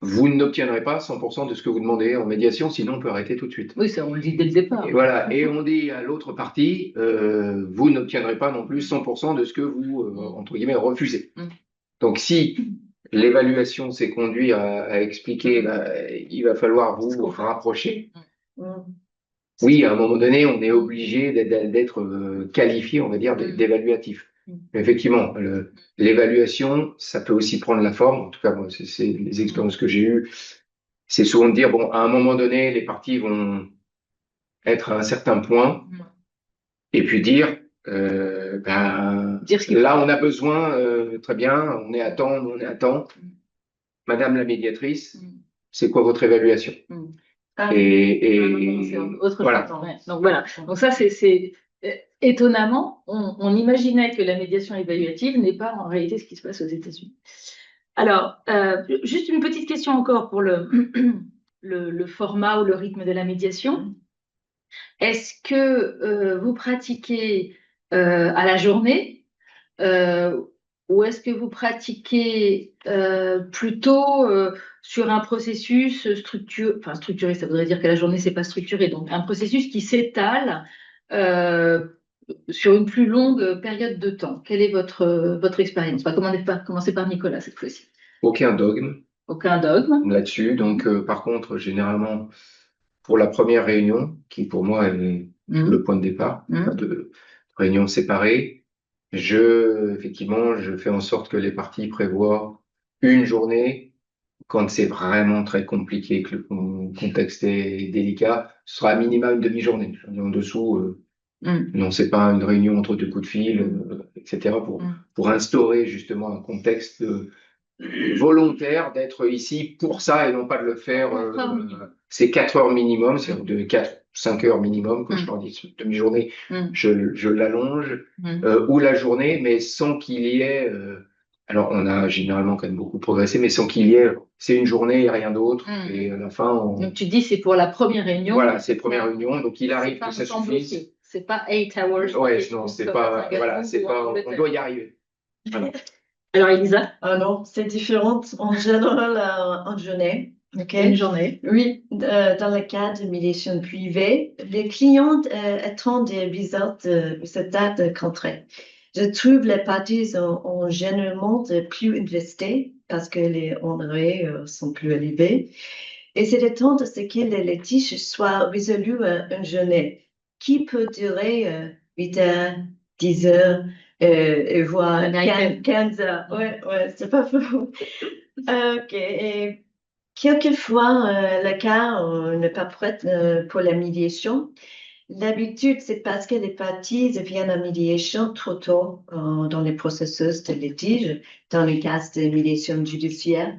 vous n'obtiendrez pas 100% de ce que vous demandez en médiation, sinon on peut arrêter tout de suite. Oui, ça, on le dit dès le départ. Et voilà, et on dit à l'autre partie, vous n'obtiendrez pas non plus 100% de ce que vous, entre guillemets, refusez. Donc si l'évaluation s'est conduite à expliquer, il va falloir vous rapprocher. Oui, à un moment donné, on est obligé d'être qualifié, on va dire, d'évaluatif. Effectivement, l'évaluation, ça peut aussi prendre la forme. En tout cas, moi, c'est les expériences que j'ai eues. C'est souvent de dire, bon, à un moment donné, les parties vont être à un certain point, et puis dire, là, on a besoin, très bien, on est à temps, on est à temps. Madame la médiatrice, c'est quoi votre évaluation? C'est autre voilà. chose. Ouais. Donc voilà. Donc ça, c'est étonnamment, on imaginait que la médiation évaluative n'est pas en réalité ce qui se passe aux États-Unis. Alors, juste une petite question encore pour le format ou le rythme de la médiation. Est-ce que vous pratiquez à la journée ou est-ce que vous pratiquez plutôt sur un processus structuré, ça voudrait dire que la journée, c'est pas structuré, donc un processus qui s'étale sur une plus longue période de temps. Quelle est votre expérience? On va commencer par Nicolas cette fois-ci. Aucun dogme. Aucun dogme. Là-dessus. Donc, par contre, généralement, pour la première réunion, qui pour moi est le point de départ, de réunion séparée, effectivement, je fais en sorte que les parties prévoient une journée. Quand c'est vraiment très compliqué, que le contexte est délicat, ce sera à minima une demi-journée. En dessous, Non, c'est pas une réunion entre deux coups de fil, etc. Pour instaurer justement un contexte volontaire d'être ici pour ça et non pas de le faire. C'est 4 heures minimum, c'est de 4, 5 heures minimum, quand je leur dis demi-journée, je l'allonge, ou la journée, mais sans qu'il y ait. Alors, on a généralement quand même beaucoup progressé, mais sans qu'il y ait. C'est une journée et rien d'autre. Et à la fin, Donc tu dis c'est pour la première réunion. Voilà, c'est première réunion, donc il arrive que ça suffise. C'est pas 8 hours. Ouais, non, c'est pas. Voilà, c'est pas. On doit y arriver. Voilà. Alors, Elisa? Ah non, c'est différent en général en journée. Okay. Une journée. Oui, dans le cadre de médiation privée, les clients attendent des résultats concrets. Je trouve les parties ont généralement plus investi parce que les honoraires sont plus élevés. Et c'est le temps de ce que les litiges soient résolus une journée qui peut durer 8 heures, 10 heures, voire 15 heures. Ouais, c'est pas faux. OK. Et quelquefois, le cas n'est pas prêt pour la médiation. L'habitude, c'est parce que les parties viennent à médiation trop tôt dans les processus de litige, dans le cas de médiation judiciaire,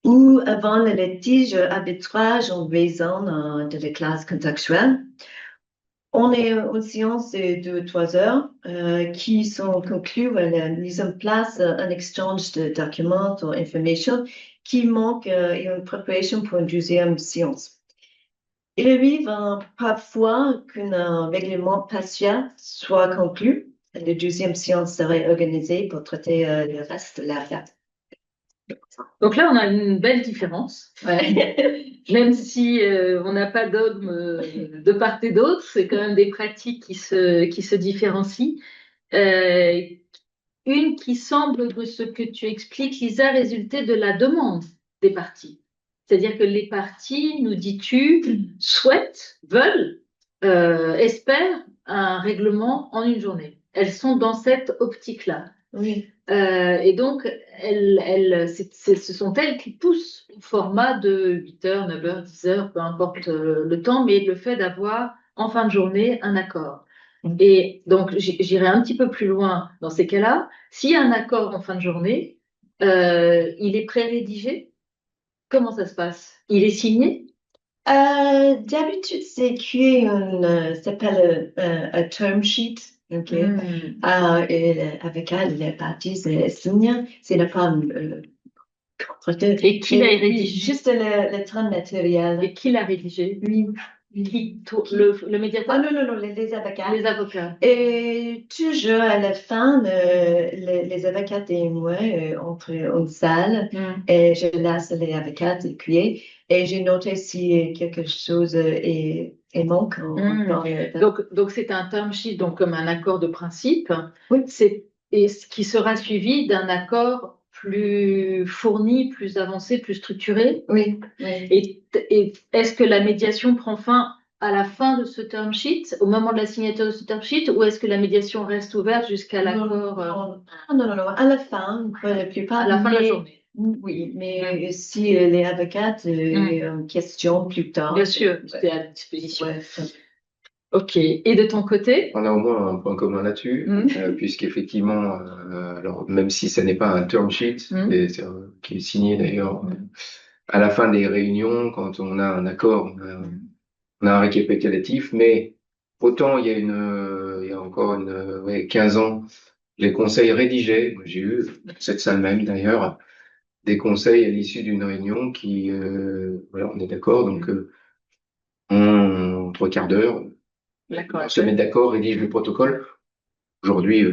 ou avant le litige arbitrage en raison de la classe contractuelle. On est en séance de 2-3 heures qui sont conclues à la mise en place un échange de documents ou informations qui manque une préparation pour une deuxième séance. Il arrive parfois qu'un règlement partiel soit conclu. La deuxième séance serait organisée pour traiter le reste de l'affaire. Donc là, on a une belle différence. Ouais. Même si on n'a pas dogme de part et d'autre, c'est quand même des pratiques qui se différencient. Une qui semble, de ce que tu expliques, Lisa, résulter de la demande des parties. C'est-à-dire que les parties, nous dis-tu, souhaitent, veulent, espèrent un règlement en une journée. Elles sont dans cette optique-là. Oui. Et donc, ce sont elles qui poussent au format de 8 heures, 9 heures, 10 heures, peu importe le temps, mais le fait d'avoir en fin de journée un accord. Et donc, j'irai un petit peu plus loin dans ces cas-là. S'il y a un accord en fin de journée, il est pré-rédigé. Comment ça se passe? Il est signé? D'habitude, c'est créé ça s'appelle un term sheet. Okay. Et avec elle, les parties signent. C'est la femme. Et qui l'a rédigé? Juste le terme matériel. Et qui l'a rédigé? Oui. Le médiateur? Ah non, les avocats. Les avocats. Et toujours à la fin, les avocats et moi entrent en salle et je laisse les avocats écrire et j'ai noté si quelque chose est manque. Donc c'est un term sheet, donc comme un accord de principe. Oui. Et ce qui sera suivi d'un accord plus fourni, plus avancé, plus structuré. Oui. Et est-ce que la médiation prend fin à la fin de ce term sheet, au moment de la signature de ce term sheet, ou est-ce que la médiation reste ouverte jusqu'à l'accord? Non, à la fin, pour la plupart. À la fin de la journée. Oui, mais si les avocates ont une question plus tard. Bien sûr, c'est à disposition. Ouais. Ok. Et de ton côté? On a au moins un point commun là-dessus, puisqu'effectivement, alors même si ce n'est pas un term sheet, qui est signé d'ailleurs à la fin des réunions, quand on a un accord, on a un récapitulatif, mais autant il y a encore 15 ans, les conseils rédigés, j'ai eu cette salle même d'ailleurs, des conseils à l'issue d'une réunion qui, voilà, on est d'accord, donc en 3 quarts d'heure, on se met d'accord, rédige le protocole. Aujourd'hui,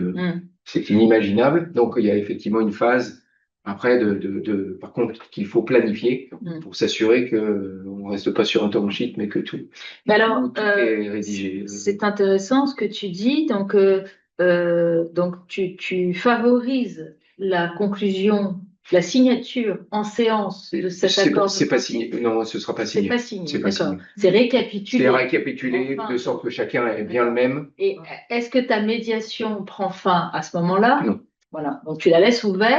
c'est inimaginable. Donc, il y a effectivement une phase après par contre, qu'il faut planifier pour s'assurer qu'on ne reste pas sur un term sheet, mais que tout est rédigé. C'est intéressant ce que tu dis. Donc tu favorises la conclusion, la signature en séance de cet accord. C'est pas signé. Non, ce sera pas signé. C'est pas signé. C'est pas signé. C'est récapitulé. C'est récapitulé de sorte que chacun est bien le même. Et est-ce que ta médiation prend fin à ce moment-là? Non. Voilà. Donc tu la laisses ouverte.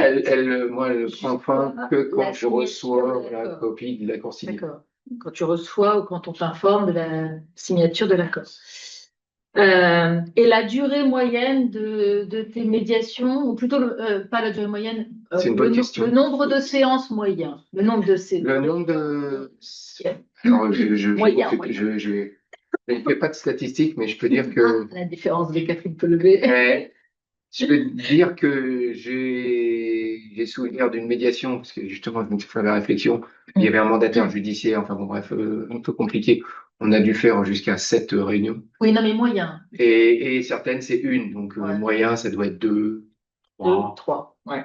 Moi, elle ne prend fin que quand je reçois la copie de l'accord signé. D'accord. Quand tu reçois ou quand on t'informe de la signature de l'accord. Et la durée moyenne de tes médiations, ou plutôt pas la durée moyenne, C'est une bonne question. le nombre de séances moyen, le nombre de séances. Le nombre de... Alors, Moyen. je ne fais pas de statistiques, mais je peux dire que... La différence de Catherine peut lever. Je peux dire que j'ai souvenir d'une médiation, parce que justement, je me suis fait la réflexion. Il y avait un mandataire judiciaire, enfin bon, bref, un peu compliqué. On a dû faire jusqu'à 7 réunions. Oui, non, mais moyen. Et certaines, c'est une. Donc, Ouais. moyen, ça doit être 2, 2, 3. Ouais.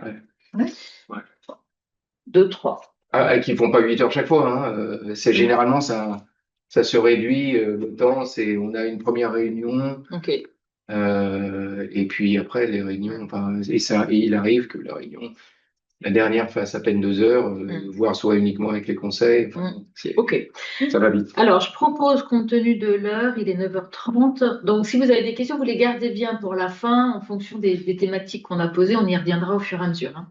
Ouais. 2, 3. Qui font pas 8 heures chaque fois. Hein. C'est généralement, ça se réduit le temps. On a une première réunion. Ok. Et puis après, les réunions, enfin, et il arrive que la dernière fasse à peine 2 heures, voire soit uniquement avec les conseils. Enfin, Ok. Ça va vite. Alors, je propose, compte tenu de l'heure, il est 9h30. Donc, si vous avez des questions, vous les gardez bien pour la fin, en fonction des thématiques qu'on a posées. On y reviendra au fur et à mesure. Hein.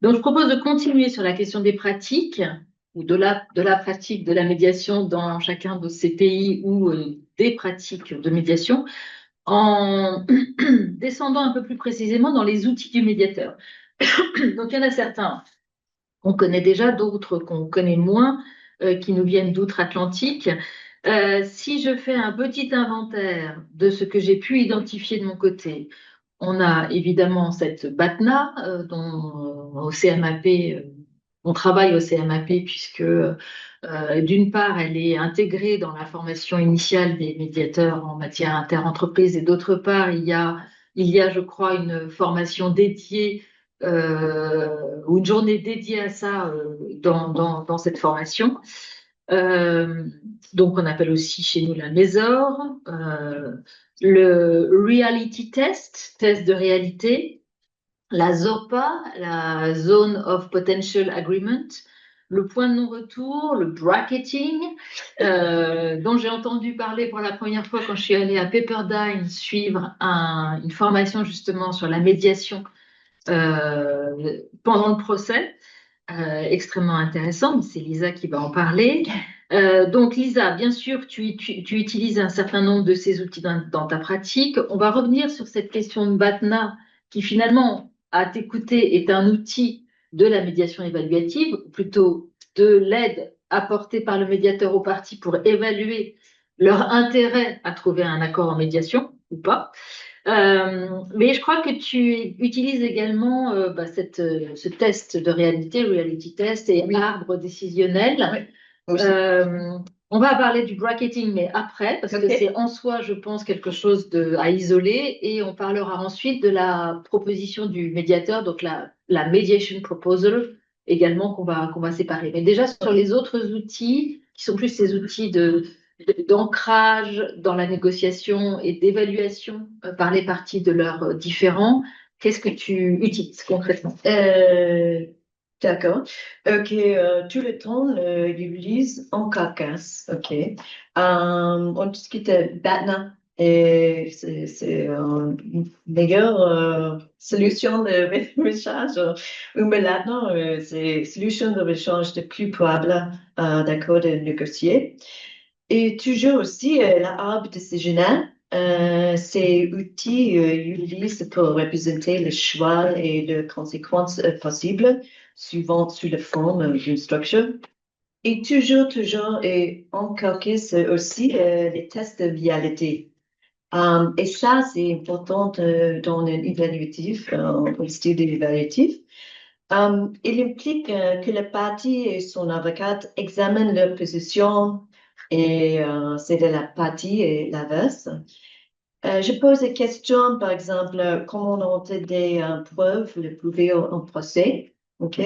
Donc, je propose de continuer sur la question des pratiques, ou de la pratique de la médiation dans chacun de ces pays, ou des pratiques de médiation, en descendant un peu plus précisément dans les outils du médiateur. Donc, il y en a certains qu'on connaît déjà, d'autres qu'on connaît moins, qui nous viennent d'outre-Atlantique. Si je fais un petit inventaire de ce que j'ai pu identifier de mon côté, on a évidemment cette BATNA, dont au CMAP, on travaille au CMAP puisque d'une part, elle est intégrée dans la formation initiale des médiateurs en matière interentreprise et d'autre part, il y a, je crois, une formation dédiée ou une journée dédiée à ça dans cette formation. Donc, on appelle aussi chez nous la MESOR, le Reality Test, test de réalité, la ZOPA, la Zone of Potential Agreement, le point de non-retour, le bracketing, dont j'ai entendu parler pour la première fois quand je suis allée à Pepperdine suivre une formation justement sur la médiation pendant le procès. Extrêmement intéressant, mais c'est Lisa qui va en parler. Donc Lisa, bien sûr, tu utilises un certain nombre de ces outils dans ta pratique. On va revenir sur cette question de BATNA qui finalement, à t'écouter, est un outil de la médiation évaluative, ou plutôt de l'aide apportée par le médiateur aux parties pour évaluer leur intérêt à trouver un accord en médiation ou pas. Mais je crois que tu utilises également ce test de réalité, reality test et arbre décisionnel. Oui. On va parler du bracketing, mais après, parce que c'est en soi, je pense, quelque chose à isoler. Et on parlera ensuite de la proposition du médiateur, donc la mediation proposal, également qu'on va séparer. Mais déjà, sur les autres outils, qui sont plus ces outils d'ancrage dans la négociation et d'évaluation par les parties de leurs différends, qu'est-ce que tu utilises concrètement? D'accord. Ok, tout le temps, j'utilise en carcasse. Ok. On discute BATNA et c'est une meilleure solution de message. Ou maintenant, c'est solution de échange de plus probable d'accord de négocier. Et toujours aussi, l'arbre décisionnel, ces outils utilisent pour représenter le choix et les conséquences possibles, suivant sous la forme d'une structure. Et toujours, et en caucus aussi, les tests de viabilité. Et ça, c'est important dans un évaluatif, un style évaluatif. Il implique que la partie et son avocat examinent leur position et c'est de la partie et l'inverse. Je pose des questions, par exemple, comment on a des preuves, le prouver en procès, ok?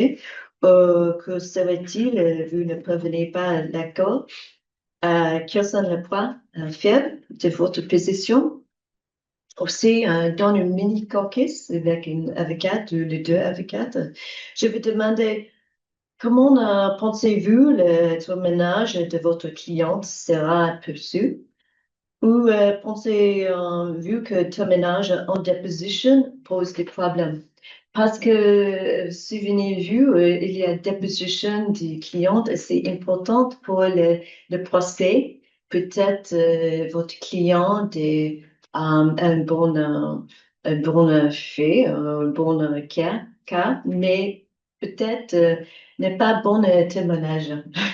Que serait-il, vous ne prévenez pas d'accord? Quels sont les points faibles de votre position? Aussi, dans une mini-caucus avec une avocate ou les deux avocates, je vais demander comment pensez-vous le témoignage de votre cliente sera perçu? Ou pensez-vous que le témoignage en déposition pose des problèmes? Parce que, souvenez-vous, il y a déposition des clientes, c'est important pour le procès. Peut-être votre client est un bon fait, un bon cas, mais peut-être n'est pas bon témoignage.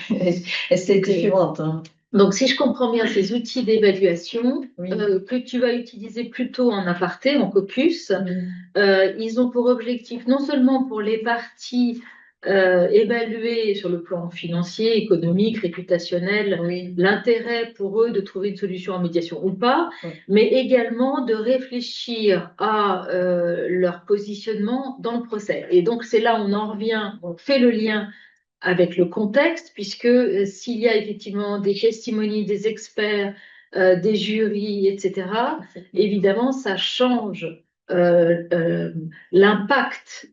Et c'est Ok. différent. Hein. Donc, si je comprends bien, ces outils d'évaluation Oui. que tu vas utiliser plutôt en aparté, en caucus, Mm. ils ont pour objectif, non seulement pour les parties évaluer sur le plan financier, économique, réputationnel, Oui. l'intérêt pour eux de trouver une solution en médiation ou pas, Oui. mais également de réfléchir à leur positionnement dans le procès. Et donc, c'est là où on en revient, on fait le lien avec le contexte, puisque s'il y a effectivement des testimonies des experts, des jurys, etc., évidemment, ça change l'impact,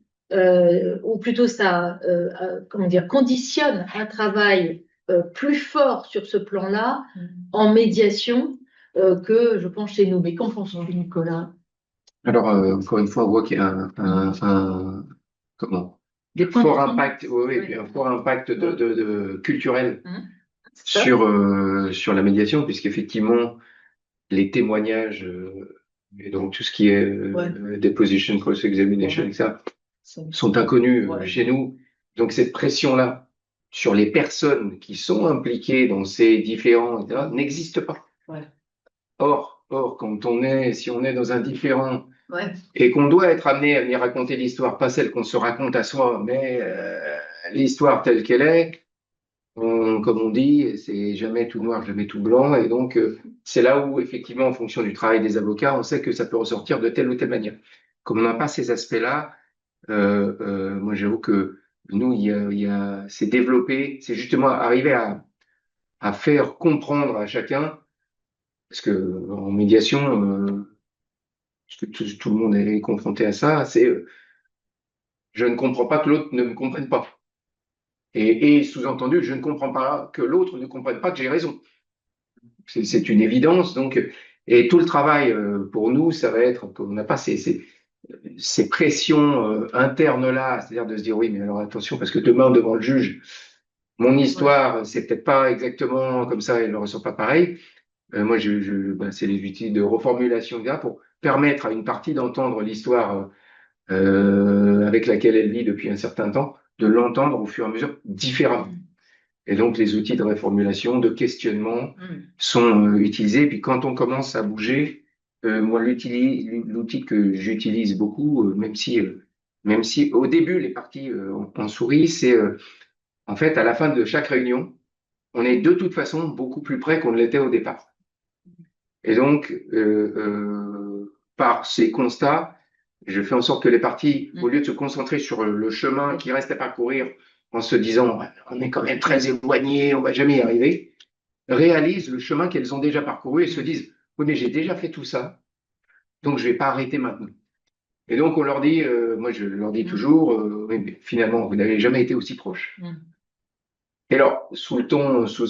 ou plutôt ça comment dire, conditionne un travail plus fort sur ce plan-là en médiation que, je pense, chez nous. Mais qu'en penses-tu, Nicolas? Alors, encore une fois, on voit qu'il y a comment, Des points fort de impact, oui, Oui. puis un fort impact culturel C'est ça. sur la médiation, puisqu'effectivement, les témoignages, et donc tout ce qui est deposition, cross-examination, etc., sont inconnus chez nous. Donc cette pression-là sur les personnes qui sont impliquées dans ces différends, etc., n'existe pas. Ouais. Or, si on est dans un différend Ouais. et qu'on doit être amené à venir raconter l'histoire, pas celle qu'on se raconte à soi, mais l'histoire telle qu'elle est, comme on dit, c'est jamais tout noir, jamais tout blanc. Et donc, c'est là où, effectivement, en fonction du travail des avocats, on sait que ça peut ressortir de telle ou telle manière. Comme on n'a pas ces aspects-là, moi, j'avoue que nous, c'est développé, c'est justement arriver à faire comprendre à chacun, parce que en médiation, parce que tout le monde est confronté à ça, c'est je ne comprends pas que l'autre ne me comprenne pas. Et sous-entendu, je ne comprends pas que l'autre ne comprenne pas que j'ai raison. C'est une évidence. Donc, et tout le travail pour nous, ça va être qu'on n'a pas ces pressions internes-là, c'est-à-dire de se dire oui, mais alors attention, parce que demain, devant le juge, mon histoire, c'est peut-être pas exactement comme ça, elle ne ressort pas pareil. Moi, c'est les outils de reformulation etc., pour permettre à une partie d'entendre l'histoire avec laquelle elle vit depuis un certain temps, de l'entendre au fur et à mesure différemment. Et donc, les outils de réformulation, de questionnement sont utilisés. Puis, quand on commence à bouger, moi, l'outil que j'utilise beaucoup, même si au début, les parties en souris, c'est en fait, à la fin de chaque réunion, on est de toute façon beaucoup plus près qu'on ne l'était au départ. Et donc, par ces constats, je fais en sorte que les parties, au lieu de se concentrer sur le chemin qui reste à parcourir en se disant on est quand même très éloigné, on va jamais y arriver, réalisent le chemin qu'elles ont déjà parcouru et se disent oui, mais j'ai déjà fait tout ça, donc je vais pas arrêter maintenant. Et donc, on leur dit, moi je leur dis toujours, oui, mais finalement, vous n'avez jamais été aussi proche. Et alors, sous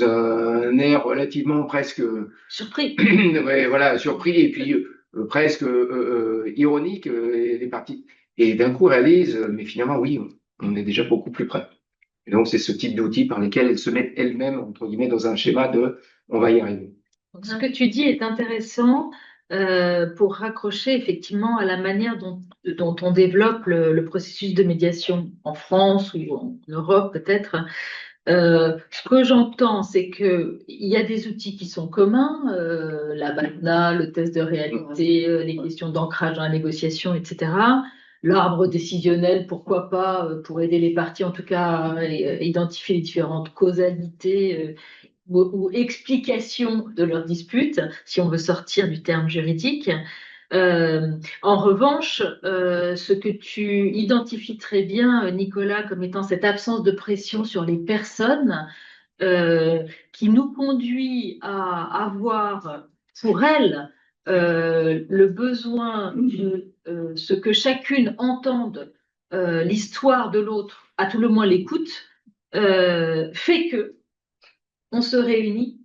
un air relativement presque Surpris. ouais, voilà, surpris et puis presque ironique, les parties. Et d'un coup, réalise, mais finalement, oui, on est déjà beaucoup plus près. Et donc, c'est ce type d'outils par lesquels elles se mettent elles-mêmes, entre guillemets, dans un schéma de on va y arriver. Ce que tu dis est intéressant pour raccrocher effectivement à la manière dont on développe le processus de médiation en France ou en Europe peut-être. Ce que j'entends, c'est qu'il y a des outils qui sont communs, la BATNA, le test de réalité, les questions d'ancrage dans la négociation, etc. L'arbre décisionnel, pourquoi pas, pour aider les parties en tout cas à identifier les différentes causalités ou explications de leur dispute, si on veut sortir du terme juridique. En revanche, ce que tu identifies très bien, Nicolas, comme étant cette absence de pression sur les personnes, qui nous conduit à avoir pour elles le besoin de ce que chacune entende l'histoire de l'autre, à tout le moins l'écoute, fait que on se réunit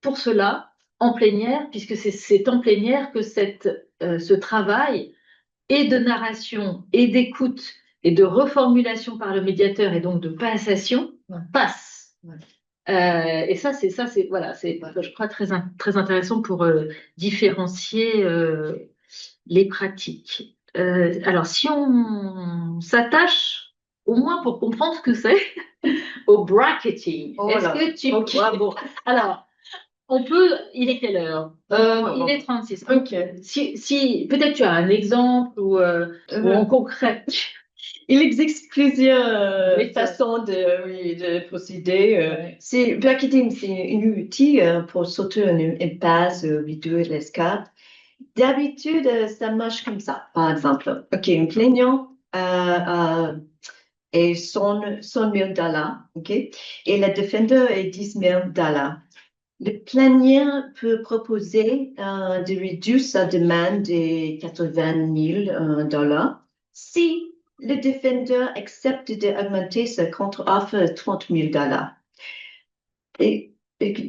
pour cela en plénière, puisque c'est en plénière que ce travail et de narration et d'écoute et de reformulation par le médiateur et donc de passation passe. Et voilà, c'est, je crois, très intéressant pour différencier les pratiques. Alors, si on s'attache, au moins pour comprendre ce que c'est, au bracketing, Oh est-ce là, que tu... ok. Ah, bon, alors, on peut... Il est quelle heure? Il est 36. Ok. Si peut-être tu as un exemple ou en concret. Il existe plusieurs Oui, façons de procéder. Ouais. Bracketing, c'est un outil pour sauter une passe, réduire l'escalade. D'habitude, ça marche comme ça. Par exemple, OK, un plaignant est 100 000 dollars, OK, et le defender est 10 000 dollars. Le plaignant peut proposer de réduire sa demande de 80 000 dollars si le defender accepte d'augmenter sa contre-offre à 30 000 dollars. Et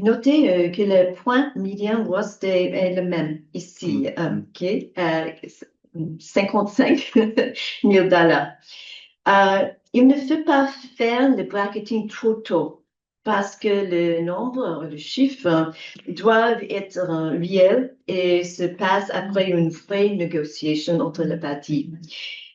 notez que le point median worst est le même ici, OK, 55 000 dollars. Il ne faut pas faire le bracketing trop tôt parce que le nombre, le chiffre doivent être réels et se passe après une vraie négociation entre les parties.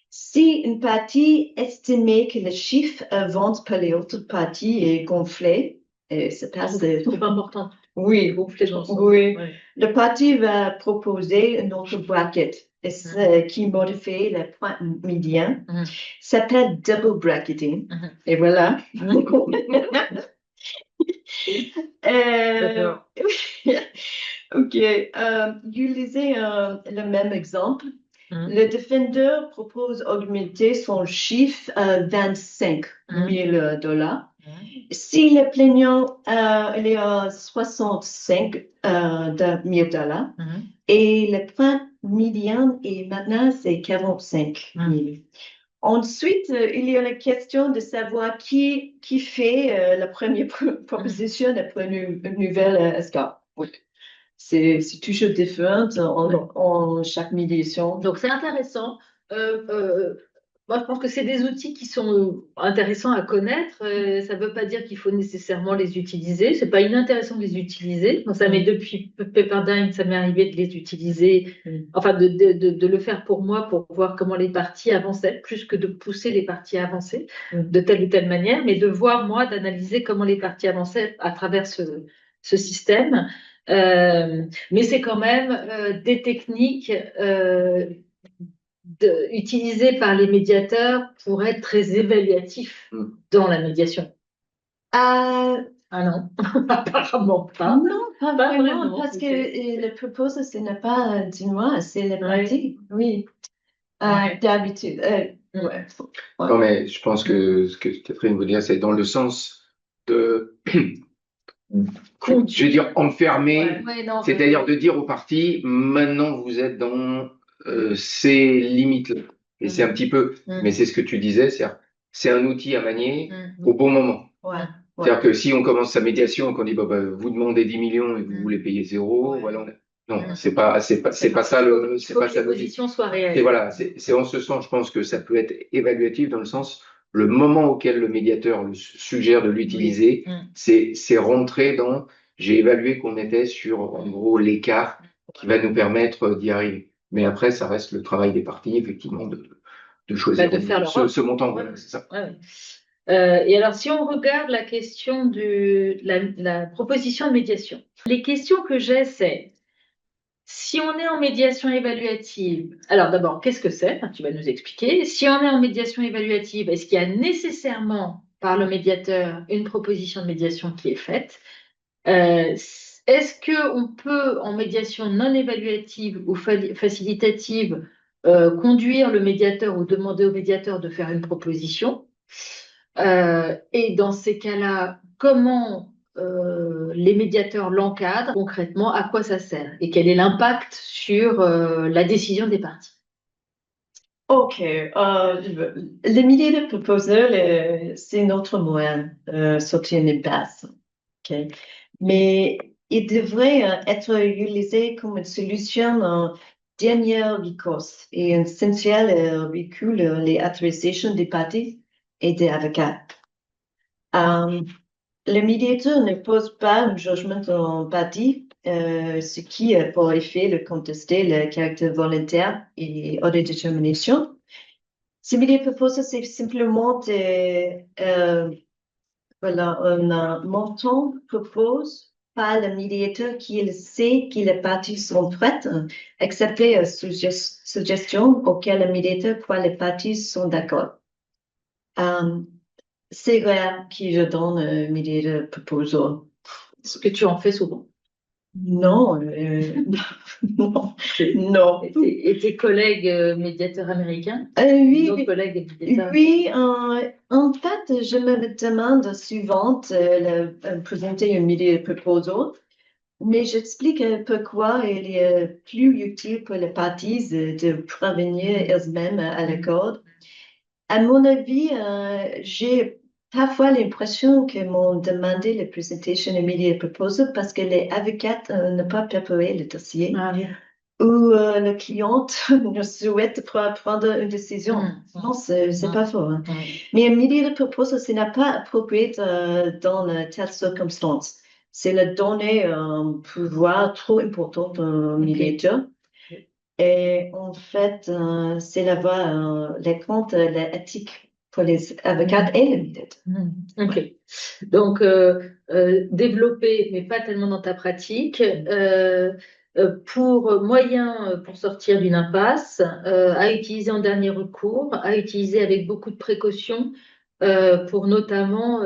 Si une partie estimait que le chiffre vendu par les autres parties est gonflé, ça passe. Trop important. Oui, Gonfler dans le sens. oui. Ouais. Le parti va proposer un autre bracket qui modifie le point médian. Ça s'appelle double bracketing. Et voilà. D'accord. OK. Utilisez le même exemple. Le defender propose d'augmenter son chiffre à 25 000 dollars. Si le plaignant il est à 65 000 dollars et le point médian est maintenant c'est 45 000. Ensuite, il y a la question de savoir qui fait la première proposition après une nouvelle escale. Oui. C'est toujours différent en chaque médiation. Donc, c'est intéressant. Moi, je pense que c'est des outils qui sont intéressants à connaître. Ça ne veut pas dire qu'il faut nécessairement les utiliser. C'est pas inintéressant de les utiliser. Moi, ça m'est depuis Pepperdine, ça m'est arrivé de les utiliser, enfin de le faire pour moi pour voir comment les parties avançaient, plus que de pousser les parties à avancer de telle ou telle manière, mais de voir moi, d'analyser comment les parties avançaient à travers ce système. Mais c'est quand même des techniques utilisées par les médiateurs pour être très évaluatifs dans la médiation. Ah non, apparemment pas. Non, pas vraiment, parce okay. que le propose, ce n'est pas du moi, c'est le parti. Oui. D'habitude. Ouais. Non, mais je pense que ce que Catherine veut dire, c'est dans le sens de, je vais dire, enfermer, c'est-à-dire de dire aux parties, maintenant vous êtes dans ces limites-là. Et c'est un petit peu, mais c'est ce que tu disais, c'est un outil à manier au bon moment. C'est-à-dire que si on commence sa médiation, qu'on dit, bah, vous demandez 10 millions et vous voulez payer zéro, voilà, non, c'est pas ça c'est pas ça la position soit réelle. Et voilà, c'est en ce sens, je pense que ça peut être évaluatif dans le sens, le moment auquel le médiateur le suggère de l'utiliser, c'est rentrer dans, j'ai évalué qu'on était sur, en gros, l'écart qui va nous permettre d'y arriver. Mais après, ça reste le travail des parties, effectivement, de choisir de faire ce montant. Voilà, c'est ça. Et alors, si on regarde la question de la proposition de médiation, les questions que j'ai, c'est si on est en médiation évaluative, alors d'abord, qu'est-ce que c'est? Tu vas nous expliquer. Si on est en médiation évaluative, est-ce qu'il y a nécessairement par le médiateur une proposition de médiation qui est faite? Est-ce qu'on peut, en médiation non évaluative ou facilitative, conduire le médiateur ou demander au médiateur de faire une proposition? Et dans ces cas-là, comment les médiateurs l'encadrent concrètement, à quoi ça sert et quel est l'impact sur la décision des parties? OK. Le mediator proposal, c'est notre moyen de sortir une impasse. OK. Mais il devrait être utilisé comme une solution en dernier recours et un essentiel recul les autorisations des parties et des avocats. le médiateur ne pose pas un jugement en partie, ce qui a pour effet de contester le caractère volontaire et autodétermination. Ce médiateur propose, c'est simplement voilà, un montant propose par le médiateur qu'il sait que les parties sont prêtes à accepter une suggestion auquel le médiateur croit les parties sont d'accord. C'est rare que je donne un médiateur proposal. Ce que tu en fais souvent. Non, non, non. Et tes collègues médiateurs américains, Oui, nos collègues médiateurs. oui, en fait, je me demande souvent de présenter un media proposal, mais j'explique pourquoi il est plus utile pour les parties de parvenir elles-mêmes à l'accord. À mon avis, j'ai parfois l'impression que m'ont demandé la présentation de media proposal parce que les avocats n'ont pas préparé le dossier. Ah, oui. Ou le client ne souhaite pas prendre une décision. Non, c'est pas faux. Hein. Mais un media proposal, ce n'est pas approprié dans telle circonstance. C'est le donner un pouvoir trop important au médiateur. Et en fait, c'est la voie, les comptes, l'éthique pour les avocats et les médiateurs. Ok. Donc, développer, mais pas tellement dans ta pratique, pour moyen pour sortir d'une impasse, à utiliser en dernier recours, à utiliser avec beaucoup de précautions pour notamment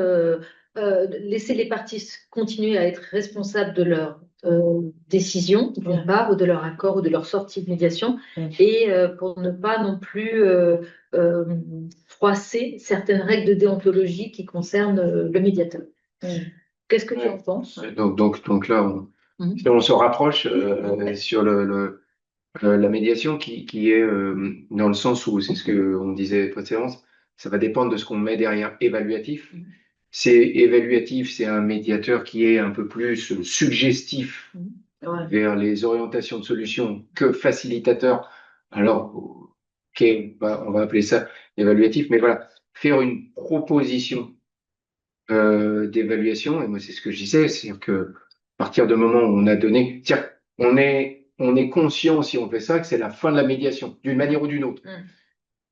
laisser les parties continuer à être responsables de leur décision, d'une part, ou de leur accord, ou de leur sortie de médiation, et pour ne pas non plus froisser certaines règles de déontologie qui concernent le médiateur. Qu'est-ce que tu en penses? Donc là, on se rapproche sur la médiation qui est dans le sens où, c'est ce qu'on disait précédemment, ça va dépendre de ce qu'on met derrière évaluatif. C'est évaluatif, c'est un médiateur qui est un peu plus suggestif vers les orientations de solutions que facilitateur. Alors, ok, on va appeler ça évaluatif, mais voilà, faire une proposition d'évaluation, et moi c'est ce que je disais, c'est-à-dire que à partir du moment où on a donné, tiens, on est conscient si on fait ça que c'est la fin de la médiation, d'une manière ou d'une autre,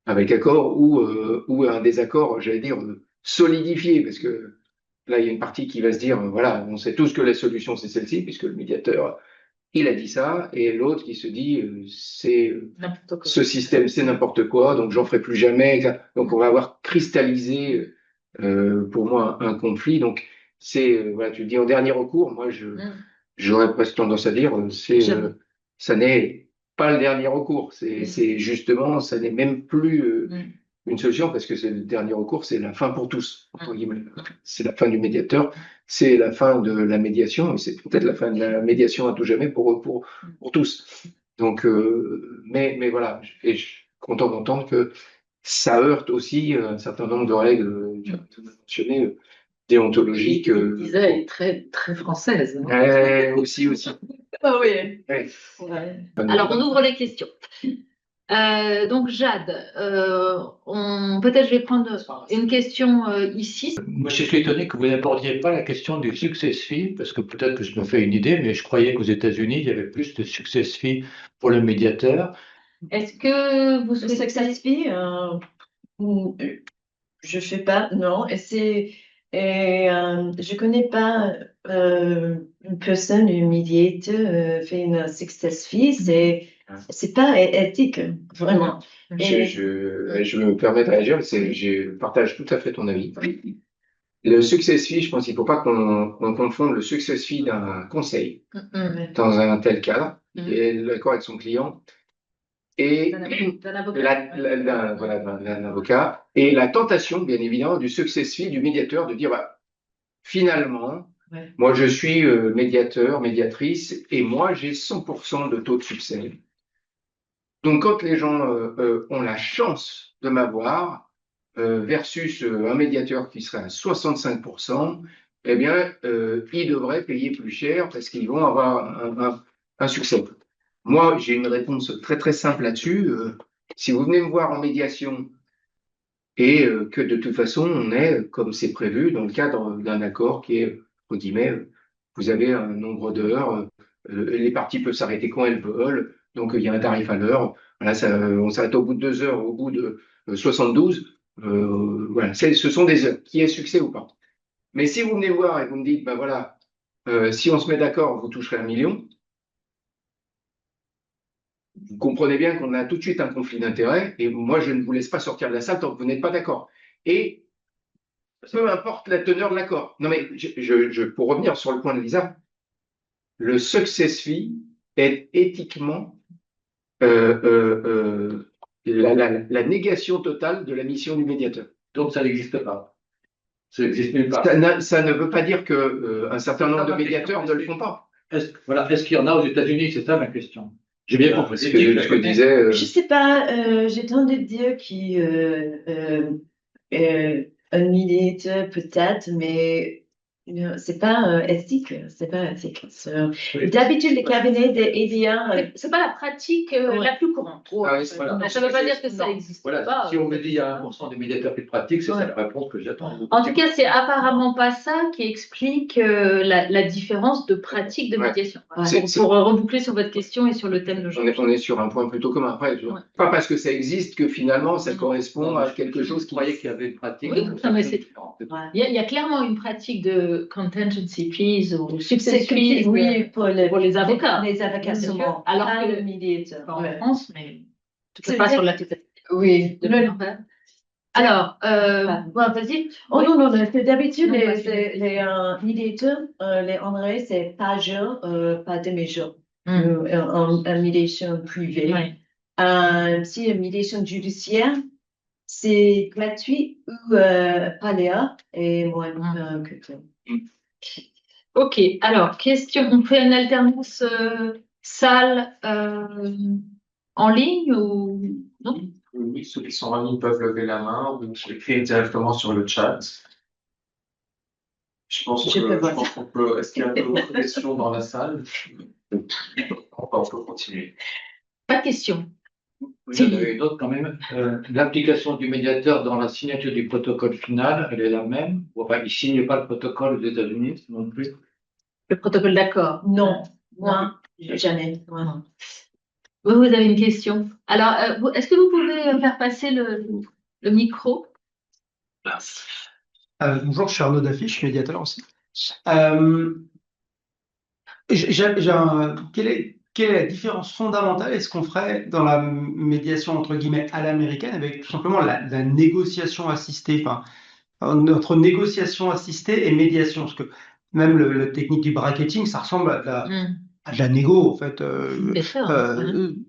avec accord ou un désaccord, j'allais dire solidifié, parce que là il y a une partie qui va se dire, voilà, on sait tous que la solution c'est celle-ci, puisque le médiateur il a dit ça, et l'autre qui se dit ce système c'est n'importe quoi, donc j'en ferai plus jamais, etc. Donc on va avoir cristallisé pour moi un conflit. Donc c'est voilà, tu le dis en dernier recours, moi j'aurais presque tendance à dire ça n'est pas le dernier recours, c'est justement ça n'est même plus une solution parce que c'est le dernier recours, c'est la fin pour tous entre guillemets. C'est la fin du médiateur, c'est la fin de la médiation et c'est peut-être la fin de la médiation à tout jamais pour tous. Donc mais voilà, je suis content d'entendre que ça heurte aussi un certain nombre de règles, tu as mentionné, déontologiques. Lisa est très, très française. Aussi. Ah oui. Ouais. Alors, on ouvre les questions. Donc, Jade, peut-être je vais prendre une question ici. Moi, je suis étonné que vous n'abordiez pas la question du success fee, parce que peut-être que je me fais une idée, mais je croyais qu'aux États-Unis, il y avait plus de success fee pour le médiateur. Est-ce que vous Le souhaitez... success fee, je fais pas, non. Je connais pas une personne, une médiateur fait une success fee, c'est pas éthique, vraiment. Je me permets de réagir, je partage tout à fait ton avis. Le success fee, je pense qu'il ne faut pas qu'on confonde le success fee d'un conseil dans un tel cadre, et l'accord avec son client, et d'un avocat. voilà, d'un avocat, et la tentation, bien évidemment, du success fee du médiateur de dire, bah, finalement, moi je suis médiateur, médiatrice, et moi j'ai 100% de taux de succès. Donc quand les gens ont la chance de m'avoir, versus un médiateur qui serait à 65%, eh bien, ils devraient payer plus cher parce qu'ils vont avoir un succès. Moi, j'ai une réponse très très simple là-dessus. Si vous venez me voir en médiation et que de toute façon, on est, comme c'est prévu, dans le cadre d'un accord qui est, entre guillemets, vous avez un nombre d'heures, les parties peuvent s'arrêter quand elles veulent, donc il y a un tarif à l'heure. Voilà, on s'arrête au bout de 2 heures, au bout de 72. Voilà, ce sont des heures, qui est succès ou pas. Mais si vous venez voir et vous me dites, ben voilà, si on se met d'accord, vous toucherez 1 million, vous comprenez bien qu'on a tout de suite un conflit d'intérêts, et moi, je ne vous laisse pas sortir de la salle tant que vous n'êtes pas d'accord. Et peu importe la teneur de l'accord. Non, mais pour revenir sur le point de Lisa, le success fee est éthiquement la négation totale de la mission du médiateur. Donc ça n'existe pas. Ça n'existe nulle part. Ça ne veut pas dire que un certain nombre de médiateurs ne le font pas. Est-ce qu'il y en a aux États-Unis? C'est ça ma question. J'ai bien compris. Ce que disait. Je sais pas, j'ai tendu de dire qu'un médiateur peut-être, mais c'est pas éthique, c'est pas éthique. Oui. D'habitude, les cabinets d'EDA, C'est pas la pratique la plus courante. Ah oui, Voilà. Mais ça ne veut pas dire que ça Non. existe Voilà. pas. Si on me dit il y a 1% des médiateurs plus pratiques, c'est ça la réponse que j'attends. En tout cas, c'est apparemment pas ça qui explique la différence de pratique de Ouais. médiation. Ouais. Pour reboucler sur votre question et sur le thème de On est sur un point plutôt commun. Après, Ouais. pas parce que ça existe que finalement ça Non. correspond à quelque chose Je qui. croyais qu'il y avait une pratique. Oui, non, mais c'est- ouais. Il y a clairement une pratique de contingency fees ou C'est success que- fees oui, pour les avocats. Les avocats Bien sûr. seulement, Alors pas que- le médiateur. Pas en Ouais. France, mais C'est pas vrai. sur la totalité Oui. de l'Europe. Alors, bon, vas-y. Oh Oui. non, non, non, d'habitude, Non, pas les médiateurs, les honoraires, c'est par jour, pas demi-jour. En médiation privée. Ouais. Si une médiation judiciaire, c'est gratuit ou paléa et moins que ça. Ok, alors, question, on fait une alternance salle en ligne ou non? Oui, ceux qui sont en ligne peuvent lever la main ou écrire directement sur le chat. Je pense qu'on peut. Est-ce qu'il y a d'autres questions dans la salle? On peut continuer. Pas de question. Il y en avait une autre quand même. L'implication du médiateur dans la signature du protocole final, elle est la même. Enfin, il ne signe pas le protocole aux États-Unis non plus. Le protocole d'accord. Non, moi, jamais. Ouais. Vous avez une question. Alors, est-ce que vous pouvez faire passer le micro? Bonjour, je suis Arnaud Daffy, je suis médiateur aussi. Quelle est la différence fondamentale et ce qu'on ferait dans la médiation entre guillemets à l'américaine avec tout simplement la négociation assistée, enfin, entre négociation assistée et médiation, parce que même la technique du bracketing, ça ressemble à de la négo en fait, Bien sûr,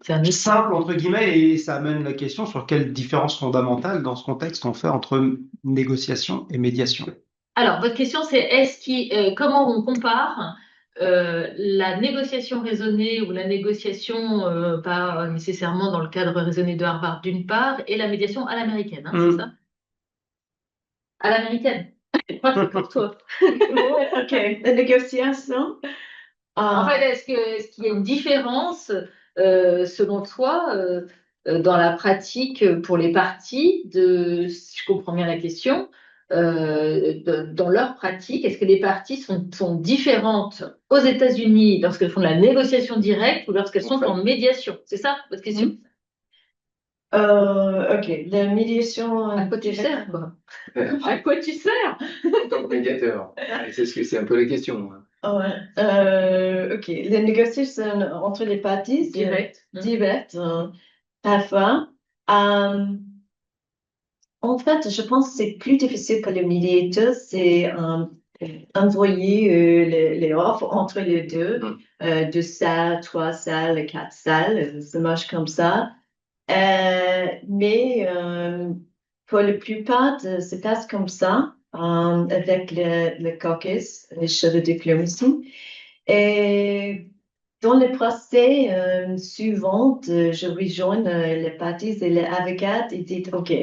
c'est un simple entre guillemets, et ça amène la question sur quelle différence fondamentale dans ce contexte on fait entre négociation et médiation. Alors, votre question, c'est comment on compare la négociation raisonnée ou la négociation pas nécessairement dans le cadre raisonné de Harvard d'une part et la médiation à l'américaine, c'est ça? À l'américaine. Je crois que c'est pour toi. Ok, la négociation. En fait, est-ce qu'il y a une différence, selon toi, dans la pratique pour les parties si je comprends bien la question, dans leur pratique, est-ce que les parties sont différentes aux États-Unis lorsqu'elles font de la négociation directe ou lorsqu'elles sont en médiation? C'est ça votre question? Ok, la médiation. À quoi tu sers, quoi? À quoi tu sers? En tant que médiateur. C'est un peu la question. Ouais. Ok, les négociations entre les parties Direct. directes, parfois. En fait, je pense que c'est plus difficile pour le médiateur, c'est envoyer les offres entre les deux, 2 salles, 3 salles, 4 salles, ça marche comme ça. Mais pour la plupart, ça passe comme ça, avec le caucus, les chefs de diplomatie. Et dans le procès suivant, je rejoins les parties et les avocats et dis OK,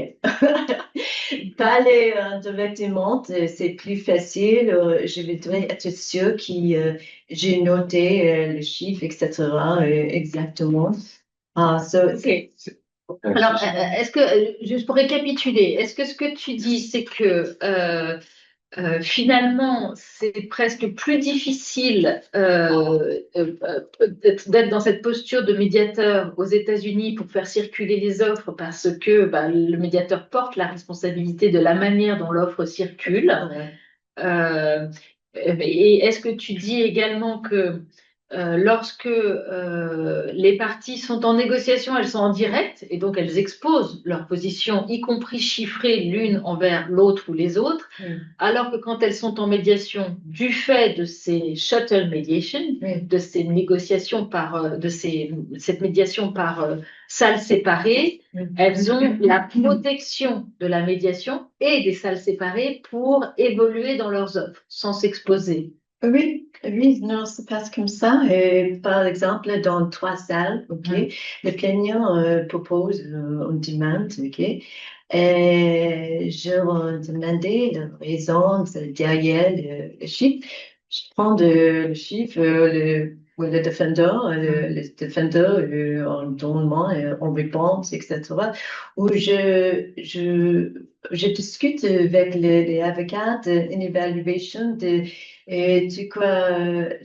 parler directement, c'est plus facile. Je voudrais être sûr que j'ai noté le chiffre, etc. Exactement. Ok. Alors, est-ce que, juste pour récapituler, est-ce que ce que tu dis, c'est que finalement, c'est presque plus difficile d'être dans cette posture de médiateur aux États-Unis pour faire circuler les offres parce que le médiateur porte la responsabilité de la manière dont l'offre circule. Ouais. Et est-ce que tu dis également que lorsque les parties sont en négociation, elles sont en direct et donc elles exposent leur position, y compris chiffrée l'une envers l'autre ou les autres, alors que quand elles sont en médiation, du fait de ces shuttle mediation, de ces négociations cette médiation par salles séparées, elles ont la protection de la médiation et des salles séparées pour évoluer dans leurs offres sans s'exposer. Oui, oui, non, ça passe comme ça. Et par exemple, dans 3 salles, ok, le plaignant propose on demande, ok, et je demandais la raison derrière le chiffre. Je prends le chiffre, le defender, le defender en donnement, en réponse, etc. Où je discute avec les avocats une évaluation et tu quoi le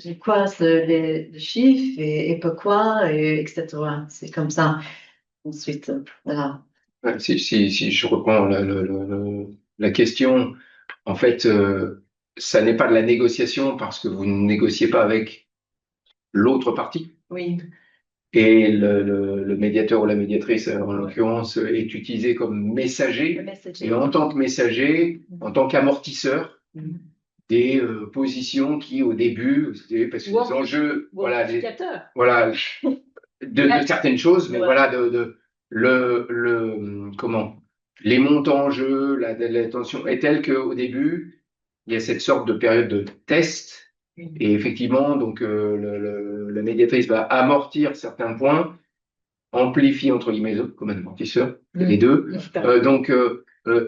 chiffre et pourquoi, etc. C'est comme ça. Ensuite, voilà. Si je reprends la question, en fait, ça n'est pas de la négociation parce que vous ne négociez pas avec l'autre partie. Oui, Et le médiateur ou la médiatrice, en l'occurrence, est utilisé comme le messager. messager. Et en tant que messager, en tant qu'amortisseur Mhm. des positions qui, au début, parce que les enjeux, voilà, voilà, de certaines choses, mais Ouais. voilà, comment, les montants en jeu, la tension est telle qu'au début, il y a cette sorte de période de test. Et effectivement, donc, la médiatrice va amortir certains points, amplifier, entre guillemets, les autres, comme un amortisseur, les deux.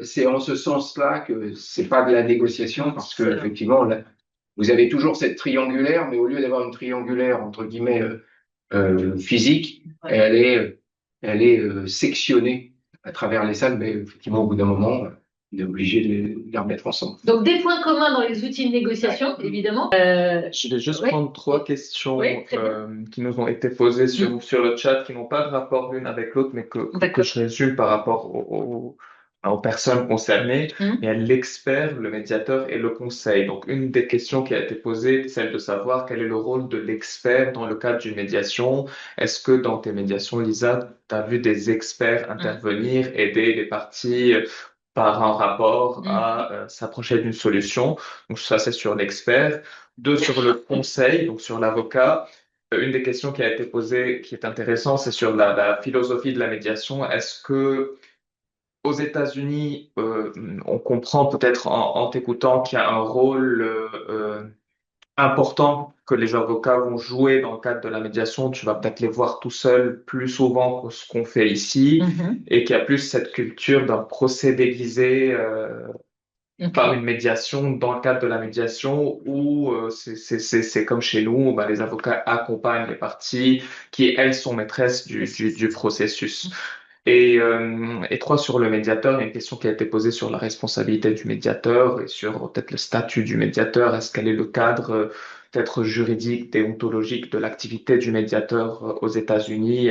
C'est en ce sens-là que c'est pas de la négociation, parce que, effectivement, là, vous avez toujours cette triangulaire, mais au lieu d'avoir une triangulaire, entre guillemets, physique, Ouais. elle est sectionnée à travers les salles, mais effectivement, au bout d'un moment, on est obligé de les remettre ensemble. Donc, des points communs dans les outils de négociation, évidemment. Je vais juste prendre 3 questions qui nous ont été posées sur le chat, qui n'ont pas de rapport l'une avec l'autre, mais que je résume par rapport aux personnes concernées. Il y a l'expert, le médiateur et le conseil. Donc, une des questions qui a été posée, c'est celle de savoir quel est le rôle de l'expert dans le cadre d'une médiation. Est-ce que dans tes médiations, Lisa, tu as vu des experts intervenir, aider les parties par un rapport à s'approcher d'une solution? Donc ça, c'est sur l'expert. 2, sur le conseil, donc sur l'avocat. Une des questions qui a été posée, qui est intéressante, c'est sur la philosophie de la médiation. Est-ce que aux États-Unis, on comprend peut-être en t'écoutant qu'il y a un rôle important que les avocats vont jouer dans le cadre de la médiation? Tu vas peut-être les voir tout seuls plus souvent que ce qu'on fait ici, et qu'il y a plus cette culture d'un procès déguisé par une médiation, dans le cadre de la médiation, où c'est comme chez nous, les avocats accompagnent les parties qui, elles, sont maîtresses du processus. Et 3, sur le médiateur, il y a une question qui a été posée sur la responsabilité du médiateur et sur peut-être le statut du médiateur. Est-ce quel est le cadre peut-être juridique, déontologique de l'activité du médiateur aux États-Unis?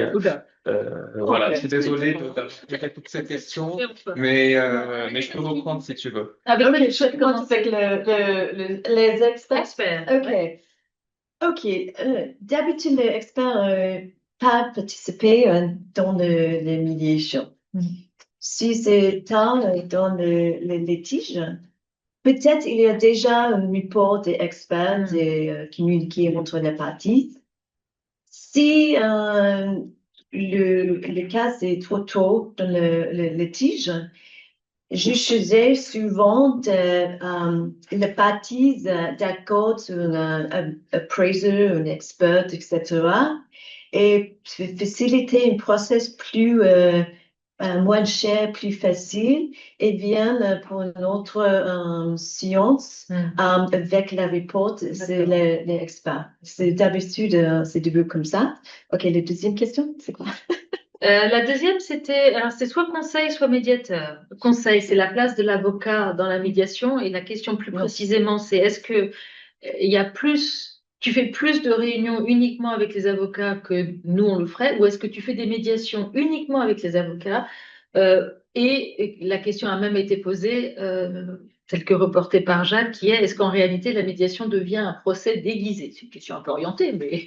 Voilà, je suis désolé d'avoir fait toutes ces questions, mais je peux reprendre si tu veux. Je commence avec les experts. Ok. D'habitude, les experts pas participer dans les médiations. Si c'est tard dans le litige, peut-être il y a déjà un report des experts communiqué entre les parties. Si le cas est trop tôt dans le litige, je faisais souvent les parties d'accord sur un appraiser, un expert, etc. Et faciliter un process plus moins cher, plus facile, et bien pour une autre science avec la report, c'est les experts. C'est d'habitude, c'est début comme ça. Ok, la deuxième question, c'est quoi? La deuxième, alors c'est soit conseil, soit médiateur. Conseil, c'est la place de l'avocat dans la médiation, et la question plus précisément, c'est est-ce que tu fais plus de réunions uniquement avec les avocats que nous on le ferait, ou est-ce que tu fais des médiations uniquement avec les avocats? Et la question a même été posée, telle que reportée par Jacques, qui est est-ce qu'en réalité la médiation devient un procès déguisé? C'est une question un peu orientée, mais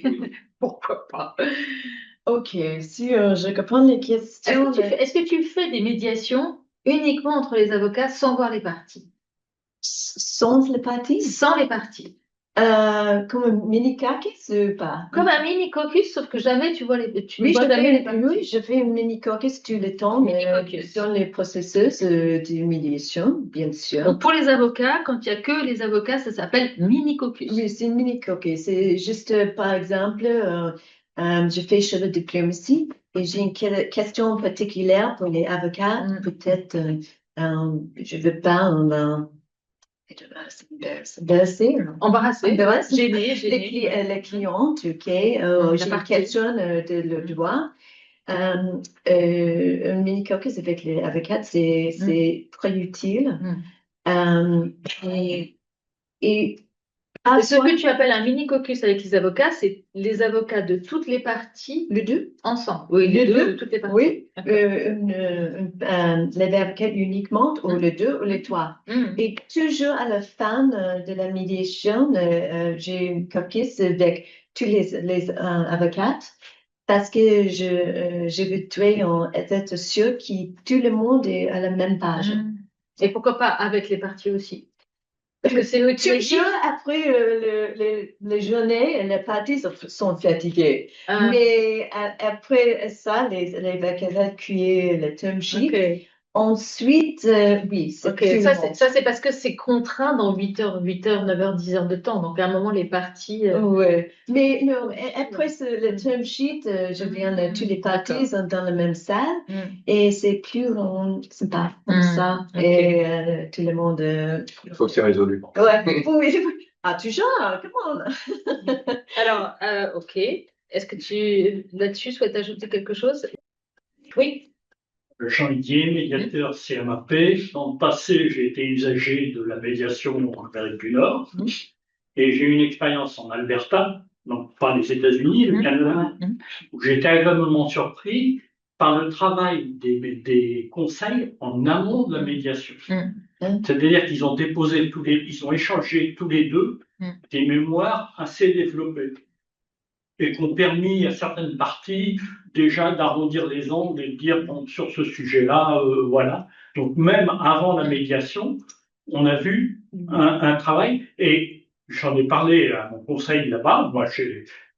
pourquoi pas? Ok, si je comprends les questions. Est-ce que tu fais des médiations uniquement entre les avocats sans voir les parties? Sans les parties? Sans les parties. Comme un mini caucus ou pas? Comme un mini caucus, sauf que jamais tu vois Oui, vois jamais les parties. oui, je fais un mini caucus tout le temps dans les processus de médiation, bien sûr. Donc pour les avocats, quand il n'y a que les avocats, ça s'appelle mini caucus. Oui, c'est un mini caucus. C'est juste, par exemple, je fais sur la diplomatie et j'ai une question particulière pour les avocats. Peut-être, je veux pas Embarrassé, gêné. gêné. Les clientes, ok. J'ai une question de le droit. Un mini caucus avec les avocats, c'est très utile. Et ce que tu appelles un mini caucus avec les avocats, c'est les avocats de toutes les parties, les deux ensemble. Oui, les deux de toutes les parties. Oui, les avocats uniquement, ou les deux, ou les trois. Et toujours à la fin de la médiation, j'ai une caucus avec tous les avocats, parce que je voudrais être sûr que tout le monde est à la même page. Et pourquoi pas avec les parties aussi? Parce que c'est eux qui toujours après les journées, les parties sont fatiguées. Mais après ça, les avocats créent le term sheet. Ensuite, oui, ça c'est parce que c'est contraint dans 8 heures, 9 heures, 10 heures de temps. Donc à un moment, les parties. Oui, mais non, après le term sheet, je viens de toutes les parties sont dans la même salle et c'est plus sympa comme ça. Et tout le monde. Il faut que c'est résolu. Ouais, oui. Ah, toujours, comment? Alors, ok. Est-ce que tu, là-dessus, souhaites ajouter quelque chose? Oui. Jean Didier, médiateur CMAP. Dans le passé, j'ai été usager de la médiation en Amérique du Nord et j'ai eu une expérience en Alberta, donc pas les États-Unis, le Canada, où j'ai été agréablement surpris par le travail des conseils en amont de la médiation. C'est-à-dire qu'ils ont ils ont échangé tous les deux des mémoires assez développées et qui ont permis à certaines parties déjà d'arrondir les angles et de dire bon, sur ce sujet-là, voilà. Donc même avant la médiation, on a vu un travail et j'en ai parlé à mon conseil là-bas. Moi,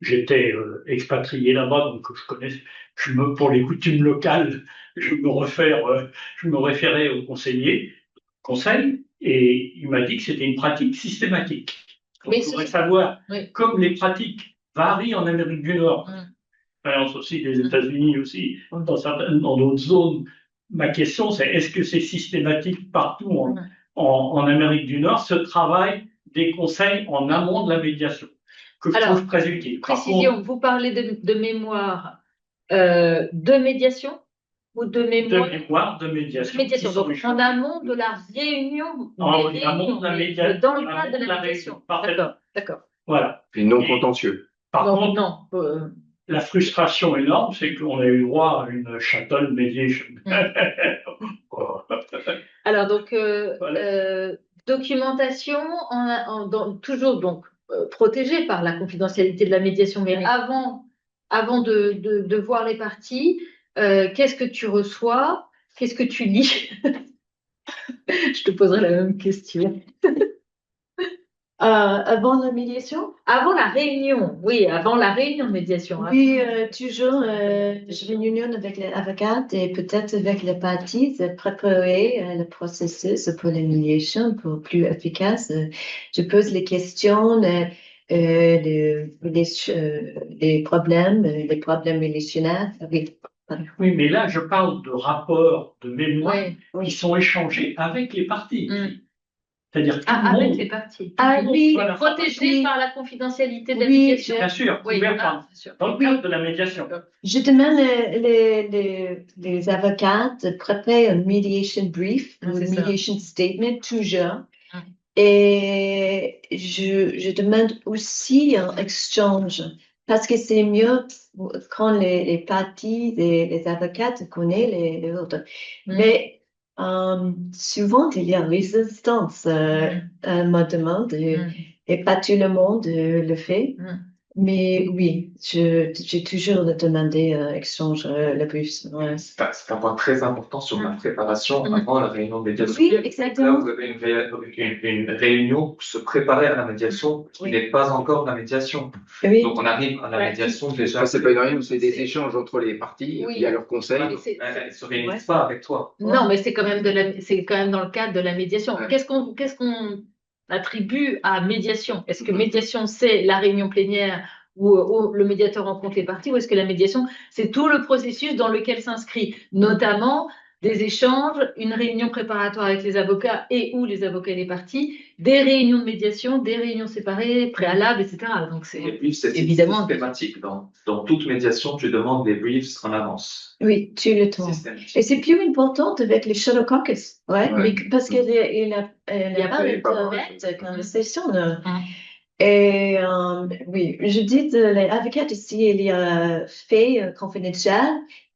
j'étais expatrié là-bas, donc pour les coutumes locales, je me référais au conseil, et il m'a dit que c'était une pratique systématique. On pourrait savoir, comme les pratiques varient en Amérique du Nord, expérience aussi des États-Unis aussi, dans d'autres zones. Ma question, c'est est-ce que c'est systématique partout en Amérique du Nord, ce travail des conseils en amont de la médiation, que je trouve très utile. Précision, vous parlez de mémoire de médiation ou de mémoire? De mémoire de médiation. De médiation, donc en amont de la réunion. En amont de la médiation. Dans le cadre de la médiation. D'accord. Voilà. Et non contentieux. Par contre, la frustration énorme, c'est qu'on a eu droit à une shuttle mediation. Alors donc, documentation, toujours donc protégée par la confidentialité de la médiation, mais avant de voir les parties, qu'est-ce que tu reçois? Qu'est-ce que tu lis? Je te poserai la même question. Avant la médiation? Avant la réunion, oui, avant la réunion de médiation. Oui, toujours, je réunion avec les avocats et peut-être avec les parties de préparer le processus pour la médiation pour plus efficace. Je pose les questions, les problèmes relationnels. Oui, mais là, je parle de rapports de mémoire qui sont échangés avec les parties. C'est-à-dire tout le avec monde, les parties. Ah oui, voilà. Protégé Oui. par la confidentialité de la Oui, médiation. bien sûr, Oui, ouvert ah, par- c'est sûr. dans le cadre de la médiation. je demande les avocats de préparer un mediation brief ou C'est un ça. mediation statement toujours. Mm. Et je demande aussi un exchange parce que c'est mieux quand les parties, les avocats connaissent les autres. Mm. Mais souvent, il y a résistance à ma demande et pas tout le monde le fait. Mm. Mais oui, j'ai toujours demandé exchange le plus. Ouais. C'est un point très important sur la préparation Mm. avant la réunion de médiation. Oui, Là, exactement. vous avez une réunion pour se préparer à la médiation qui Oui. n'est pas encore la médiation. Oui. Donc, on arrive à la Ouais. médiation déjà. Ça, c'est pas une réunion, c'est des C'est- échanges entre les parties, Oui. il y a leurs conseils. Voilà, Mais c'est- elle ne se réunit Ouais. pas avec toi. Non, mais c'est quand même c'est quand même dans le cadre de la médiation. Ouais. Qu'est-ce qu'on attribue à médiation? Est-ce que Mhm. médiation, c'est la réunion plénière où le médiateur rencontre les parties, ou est-ce que la médiation, c'est tout le processus dans lequel s'inscrit, notamment des échanges, une réunion préparatoire avec les avocats et ou les avocats et les parties, des réunions de médiation, des réunions séparées, préalables, etc. Donc Les c'est briefs, c'est évidemment systématique. Dans toute médiation, tu demandes des briefs en avance. Oui, tout le temps. Systématique. Et c'est plus important avec les Shadow Caucus, ouais, Ouais. parce qu'il n'y a, Il y a pas pas d'Internet de- conversation. Mm. Et oui, je dis les avocats ici, il y a fait confidentiel,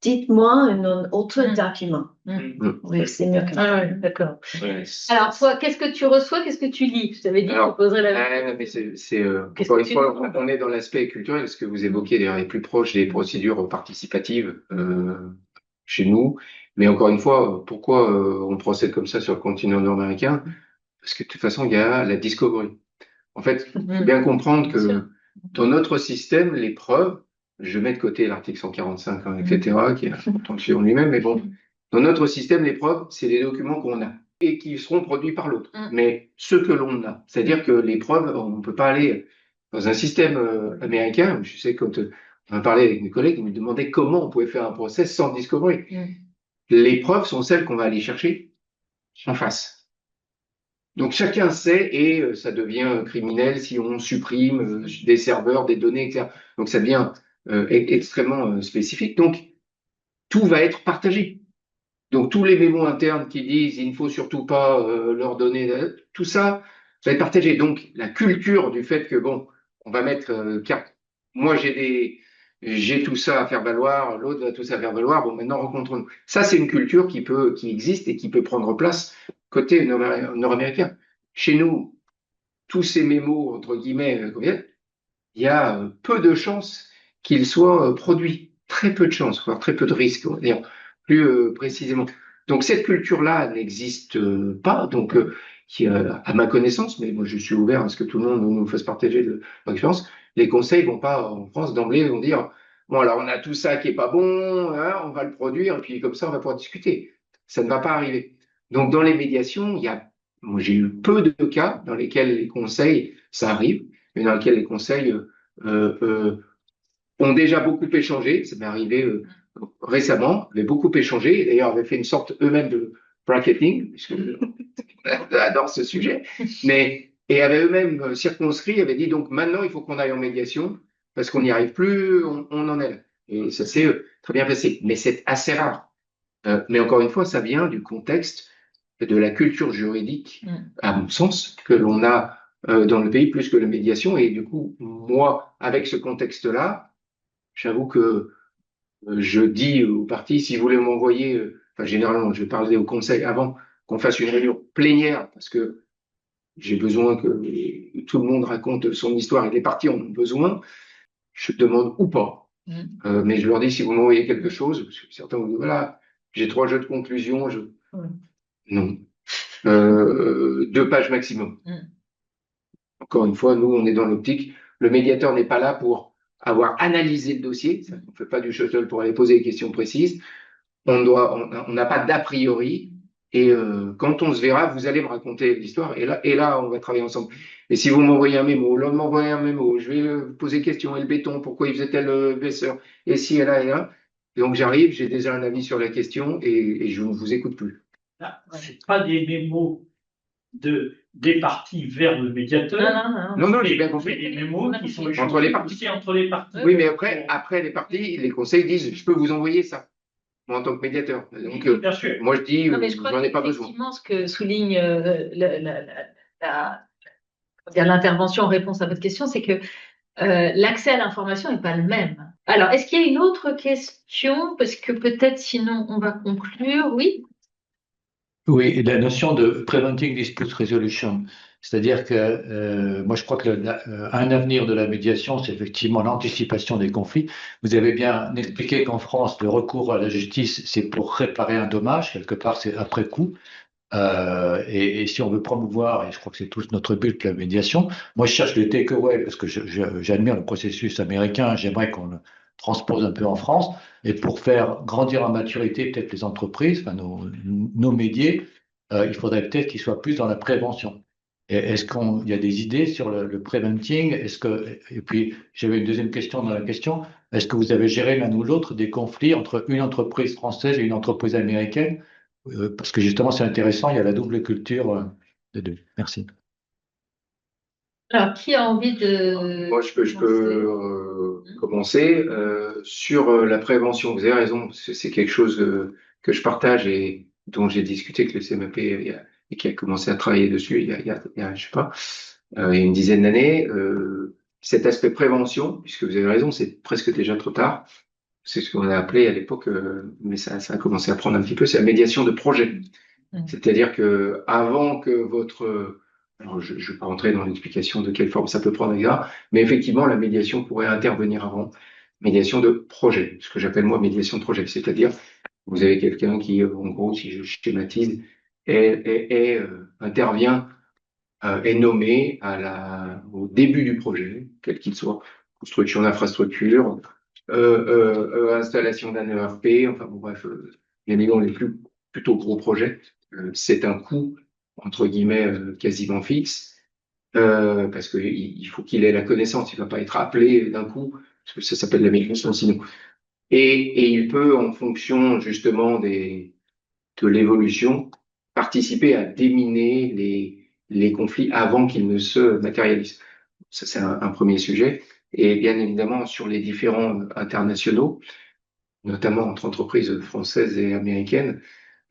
dites-moi un autre Mm. document. Mhm. Oui, c'est mieux que ça. Ah ouais, d'accord. Ouais. Alors, toi, qu'est-ce que tu reçois, qu'est-ce que tu lis? Je t'avais dit que Alors, tu poserais la mais Qu'est-ce encore que une tu fois, demandes on est dans l'aspect culturel, ce que vous évoquez d'ailleurs est plus proche des procédures participatives chez nous. Mais encore une fois, pourquoi on procède comme ça sur le continent nord-américain? Parce que de toute façon, il y a la discovery. En fait, il faut bien comprendre Bien sûr. que dans notre système, les preuves, je mets de côté l'article 145, etc., qui est important en lui-même, mais bon, dans notre système, les preuves, c'est les documents qu'on a et qui seront produits par l'autre. Mm. Mais ceux que l'on a, c'est-à-dire que les preuves, on ne peut pas aller dans un système américain. Je sais quand on a parlé avec mes collègues, ils me demandaient comment on pouvait faire un procès sans discovery. Mm. Les preuves sont celles qu'on va aller chercher en face. Donc chacun sait et ça devient criminel si on supprime des serveurs, des données, etc. Donc ça devient extrêmement spécifique. Donc tout va être partagé. Donc tous les mémos internes qui disent il ne faut surtout pas leur donner, tout ça va être partagé. Donc la culture du fait que bon, on va mettre car moi j'ai tout ça à faire valoir, l'autre va tout ça à faire valoir. Bon maintenant rencontrons-nous. Ça c'est une culture qui existe et qui peut prendre place côté nord-américain. Chez nous, tous ces mémos entre guillemets, il y a peu de chances qu'ils soient produits, très peu de chances, voire très peu de risques, on va dire plus précisément. Donc cette culture-là n'existe pas, donc à ma connaissance, mais moi je suis ouvert à ce que tout le monde nous fasse partager de leur expérience. Les conseils vont pas en France d'emblée vont dire bon alors on a tout ça qui est pas bon, hein, on va le produire et puis comme ça on va pouvoir discuter. Ça ne va pas arriver. Donc dans les médiations, moi j'ai eu peu de cas dans lesquels les conseils ça arrive, mais dans lesquels les conseils ont déjà beaucoup échangé. Ça m'est arrivé récemment, avaient beaucoup échangé, et d'ailleurs avaient fait une sorte eux-mêmes de bracketing, puisque j'adore ce sujet, et avaient eux-mêmes circonscrit, avaient dit donc maintenant il faut qu'on aille en médiation, parce qu'on n'y arrive plus, on en est là. Et ça s'est très bien passé, mais c'est assez rare. Mais encore une fois, ça vient du contexte de la culture juridique, à mon sens, que l'on a dans le pays plus que la médiation. Et du coup, moi, avec ce contexte-là, j'avoue que je dis aux parties, si vous voulez m'envoyer, enfin généralement, je parlerai au conseil avant qu'on fasse une réunion plénière, parce que j'ai besoin que tout le monde raconte son histoire et les parties en ont besoin, je demande ou pas. Mais je leur dis, si vous m'envoyez quelque chose, parce que certains vous disent, voilà, j'ai 3 jeux de conclusion, non. 2 pages maximum. Encore une fois, nous, on est dans l'optique. Le médiateur n'est pas là pour avoir analysé le dossier. On ne fait pas du shuttle pour aller poser des questions précises. On n'a pas d'a priori. Et quand on se verra, vous allez me raconter l'histoire. Et là, on va travailler ensemble. Et si vous m'envoyez un mémo, l'homme m'envoie un mémo, je vais poser question. Et le béton, pourquoi il faisait tel épaisseur? Et si, et là, et là. Et donc j'arrive, j'ai déjà un avis sur la question et je ne vous écoute plus. C'est pas des mémos des parties vers le médiateur. Non, j'ai bien compris. Et les mémos qui sont Entre les parties. aussi entre les parties. Oui, mais après les parties, les conseils disent, je peux vous envoyer ça, moi en tant que médiateur. Donc, Bien sûr. moi je dis, Non, mais je crois j'en ai pas besoin. qu'effectivement, ce que souligne l'intervention en réponse à votre question, c'est que l'accès à l'information n'est pas le même. Alors, est-ce qu'il y a une autre question? Parce que peut-être sinon on va conclure. Oui? Oui, la notion de Preventing Dispute Resolution, c'est-à-dire que moi je crois que un avenir de la médiation, c'est effectivement l'anticipation des conflits. Vous avez bien expliqué qu'en France, le recours à la justice, c'est pour réparer un dommage, quelque part c'est après coup. Et si on veut promouvoir, et je crois que c'est tous notre but, la médiation, moi je cherche le takeaway parce que j'admire le processus américain, j'aimerais qu'on le transpose un peu en France, et pour faire grandir en maturité peut-être les entreprises, enfin nos médias, il faudrait peut-être qu'ils soient plus dans la prévention. Est-ce qu'il y a des idées sur le preventing? Et puis j'avais une deuxième question dans la question, est-ce que vous avez géré l'un ou l'autre des conflits entre une entreprise française et une entreprise américaine? Parce que justement, c'est intéressant, il y a la double culture des deux. Merci. Alors, qui a envie de Moi, je peux commencer sur la prévention. Vous avez raison, c'est quelque chose que je partage et dont j'ai discuté avec le CMAP et qui a commencé à travailler dessus je sais pas, il y a une dizaine d'années. Cet aspect prévention, puisque vous avez raison, c'est presque déjà trop tard. C'est ce qu'on a appelé à l'époque, mais ça a commencé à prendre un petit peu, c'est la médiation de projet. C'est-à-dire que avant que alors je ne vais pas rentrer dans l'explication de quelle forme ça peut prendre, etc., mais effectivement, la médiation pourrait intervenir avant. Médiation de projet, ce que j'appelle moi médiation de projet, c'est-à-dire vous avez quelqu'un qui, en gros, si je schématise, intervient, est nommé au début du projet, quel qu'il soit, construction d'infrastructure, installation d'un ERP, enfin bon, bref, les plutôt gros projets, c'est un coût, entre guillemets, quasiment fixe, parce qu'il faut qu'il ait la connaissance, il ne va pas être appelé d'un coup, parce que ça s'appelle la migration sinon. Et il peut, en fonction justement de l'évolution, participer à déminer les conflits avant qu'ils ne se matérialisent. Ça, c'est un premier sujet. Et bien évidemment, sur les différents internationaux, notamment entre entreprises françaises et américaines,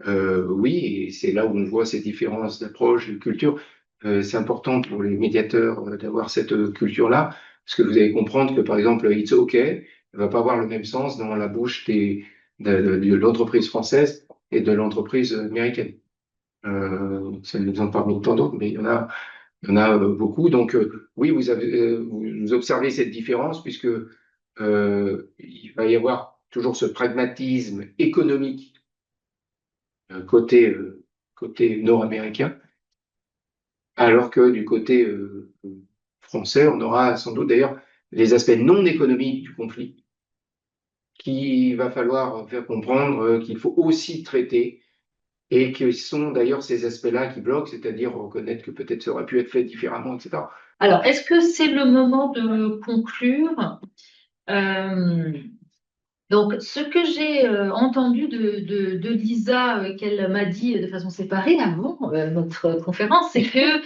oui, et c'est là où on voit ces différences d'approche, de culture. C'est important pour les médiateurs d'avoir cette culture-là, parce que vous allez comprendre que, par exemple, It's OK ne va pas avoir le même sens dans la bouche de l'entreprise française et de l'entreprise américaine. C'est un exemple parmi tant d'autres, mais il y en a beaucoup. Donc, oui, vous observez cette différence, puisque il va y avoir toujours ce pragmatisme économique côté nord-américain, alors que du côté français, on aura sans doute d'ailleurs les aspects non économiques du conflit, qu'il va falloir faire comprendre qu'il faut aussi traiter, et que sont d'ailleurs ces aspects-là qui bloquent, c'est-à-dire reconnaître que peut-être ça aurait pu être fait différemment, etc. Alors, est-ce que c'est le moment de conclure? Donc, ce que j'ai entendu de Lisa, qu'elle m'a dit de façon séparée avant notre conférence, c'est que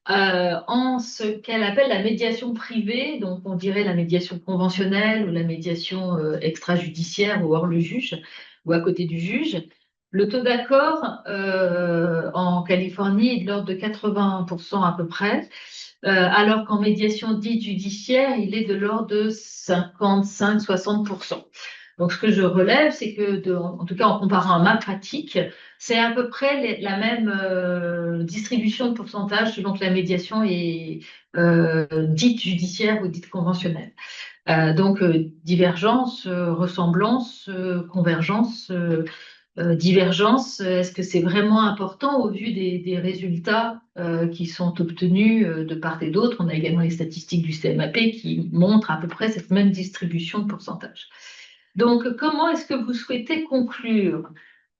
en ce qu'elle appelle la médiation privée, donc on dirait la médiation conventionnelle ou la médiation extrajudiciaire ou hors le juge ou à côté du juge, le taux d'accord en Californie est de l'ordre de 80% à peu près, alors qu'en médiation dite judiciaire, il est de l'ordre de 55-60%. Donc, ce que je relève, c'est que, en tout cas, en comparant à ma pratique, c'est à peu près la même distribution de pourcentage selon que la médiation est dite judiciaire ou dite conventionnelle. Donc, divergence, ressemblance, convergence, divergence. Est-ce que c'est vraiment important au vu des résultats qui sont obtenus de part et d'autre? On a également les statistiques du CMAP qui montrent à peu près cette même distribution de pourcentage. Donc, comment est-ce que vous souhaitez conclure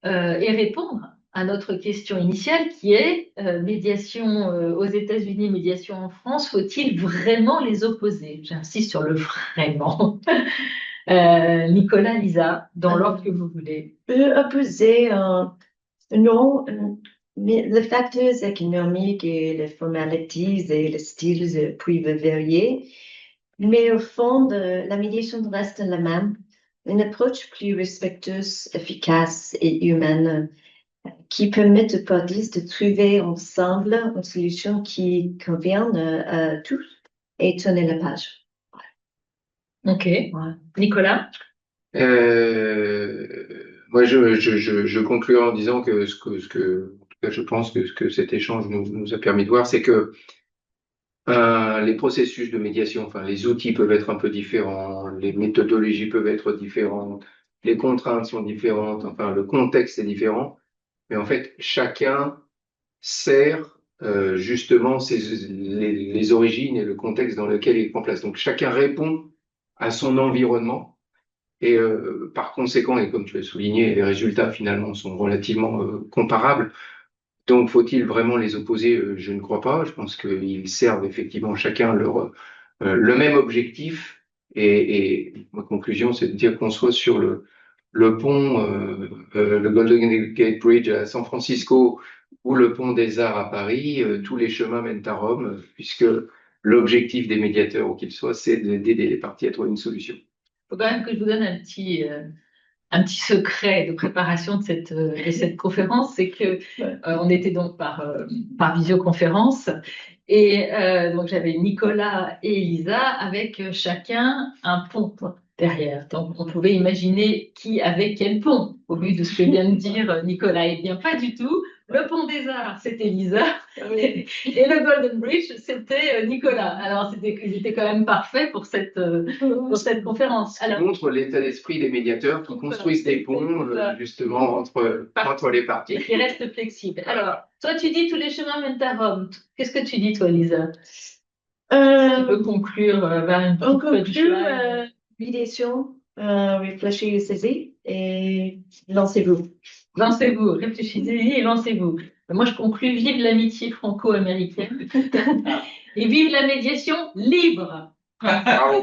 et répondre à notre question initiale qui est médiation aux États-Unis, médiation en France, faut-il vraiment les opposer? J'insiste sur le vraiment. Nicolas, Lisa, dans l'ordre que vous voulez. Opposer, non, Mais les facteurs économiques et les formalités et les styles peuvent varier, mais au fond, la médiation reste la même. Une approche plus respectueuse, efficace et humaine qui permet aux parties de trouver ensemble une solution qui convienne à tous et tourner la page. Ok. Ouais. Nicolas? Moi, je conclurai en disant que en tout cas, je pense que ce que cet échange nous a permis de voir, c'est que les processus de médiation, enfin, les outils peuvent être un peu différents, les méthodologies peuvent être différentes, les contraintes sont différentes, enfin, le contexte est différent, mais en fait, chacun sert justement les origines et le contexte dans lequel il prend place. Donc, chacun répond à son environnement. Et par conséquent, et comme tu l'as souligné, les résultats finalement sont relativement comparables. Donc, faut-il vraiment les opposer? Je ne crois pas. Je pense qu'ils servent effectivement chacun le même objectif. Et ma conclusion, c'est de dire qu'on soit sur le pont, le Golden Gate Bridge à San Francisco ou le pont des Arts à Paris, tous les chemins mènent à Rome, puisque l'objectif des médiateurs, où qu'ils soient, c'est d'aider les parties à trouver une solution. Faut quand même que je vous donne un petit secret de préparation de cette conférence, c'est que on était donc par visioconférence et donc j'avais Nicolas et Elisa avec chacun un pont derrière. Donc on pouvait imaginer qui avait quel pont au vu de ce que vient de dire Nicolas. Et bien pas du tout. Le pont des Arts, c'était Elisa. Et le Golden Bridge, c'était Nicolas. Alors, ils étaient quand même parfaits pour cette conférence. Ça montre l'état d'esprit des médiateurs qui construisent des ponts, justement, entre les parties. Et qui restent flexibles. Alors, toi, tu dis tous les chemins mènent à Rome. Qu'est-ce que tu dis, toi, Lisa? Tu peux conclure vers une On petite conclut punchline. médiation, réfléchissez et lancez-vous. Lancez-vous, réfléchissez et lancez-vous. Moi, je conclus, vive l'amitié franco-américaine et vive la médiation libre. Bravo.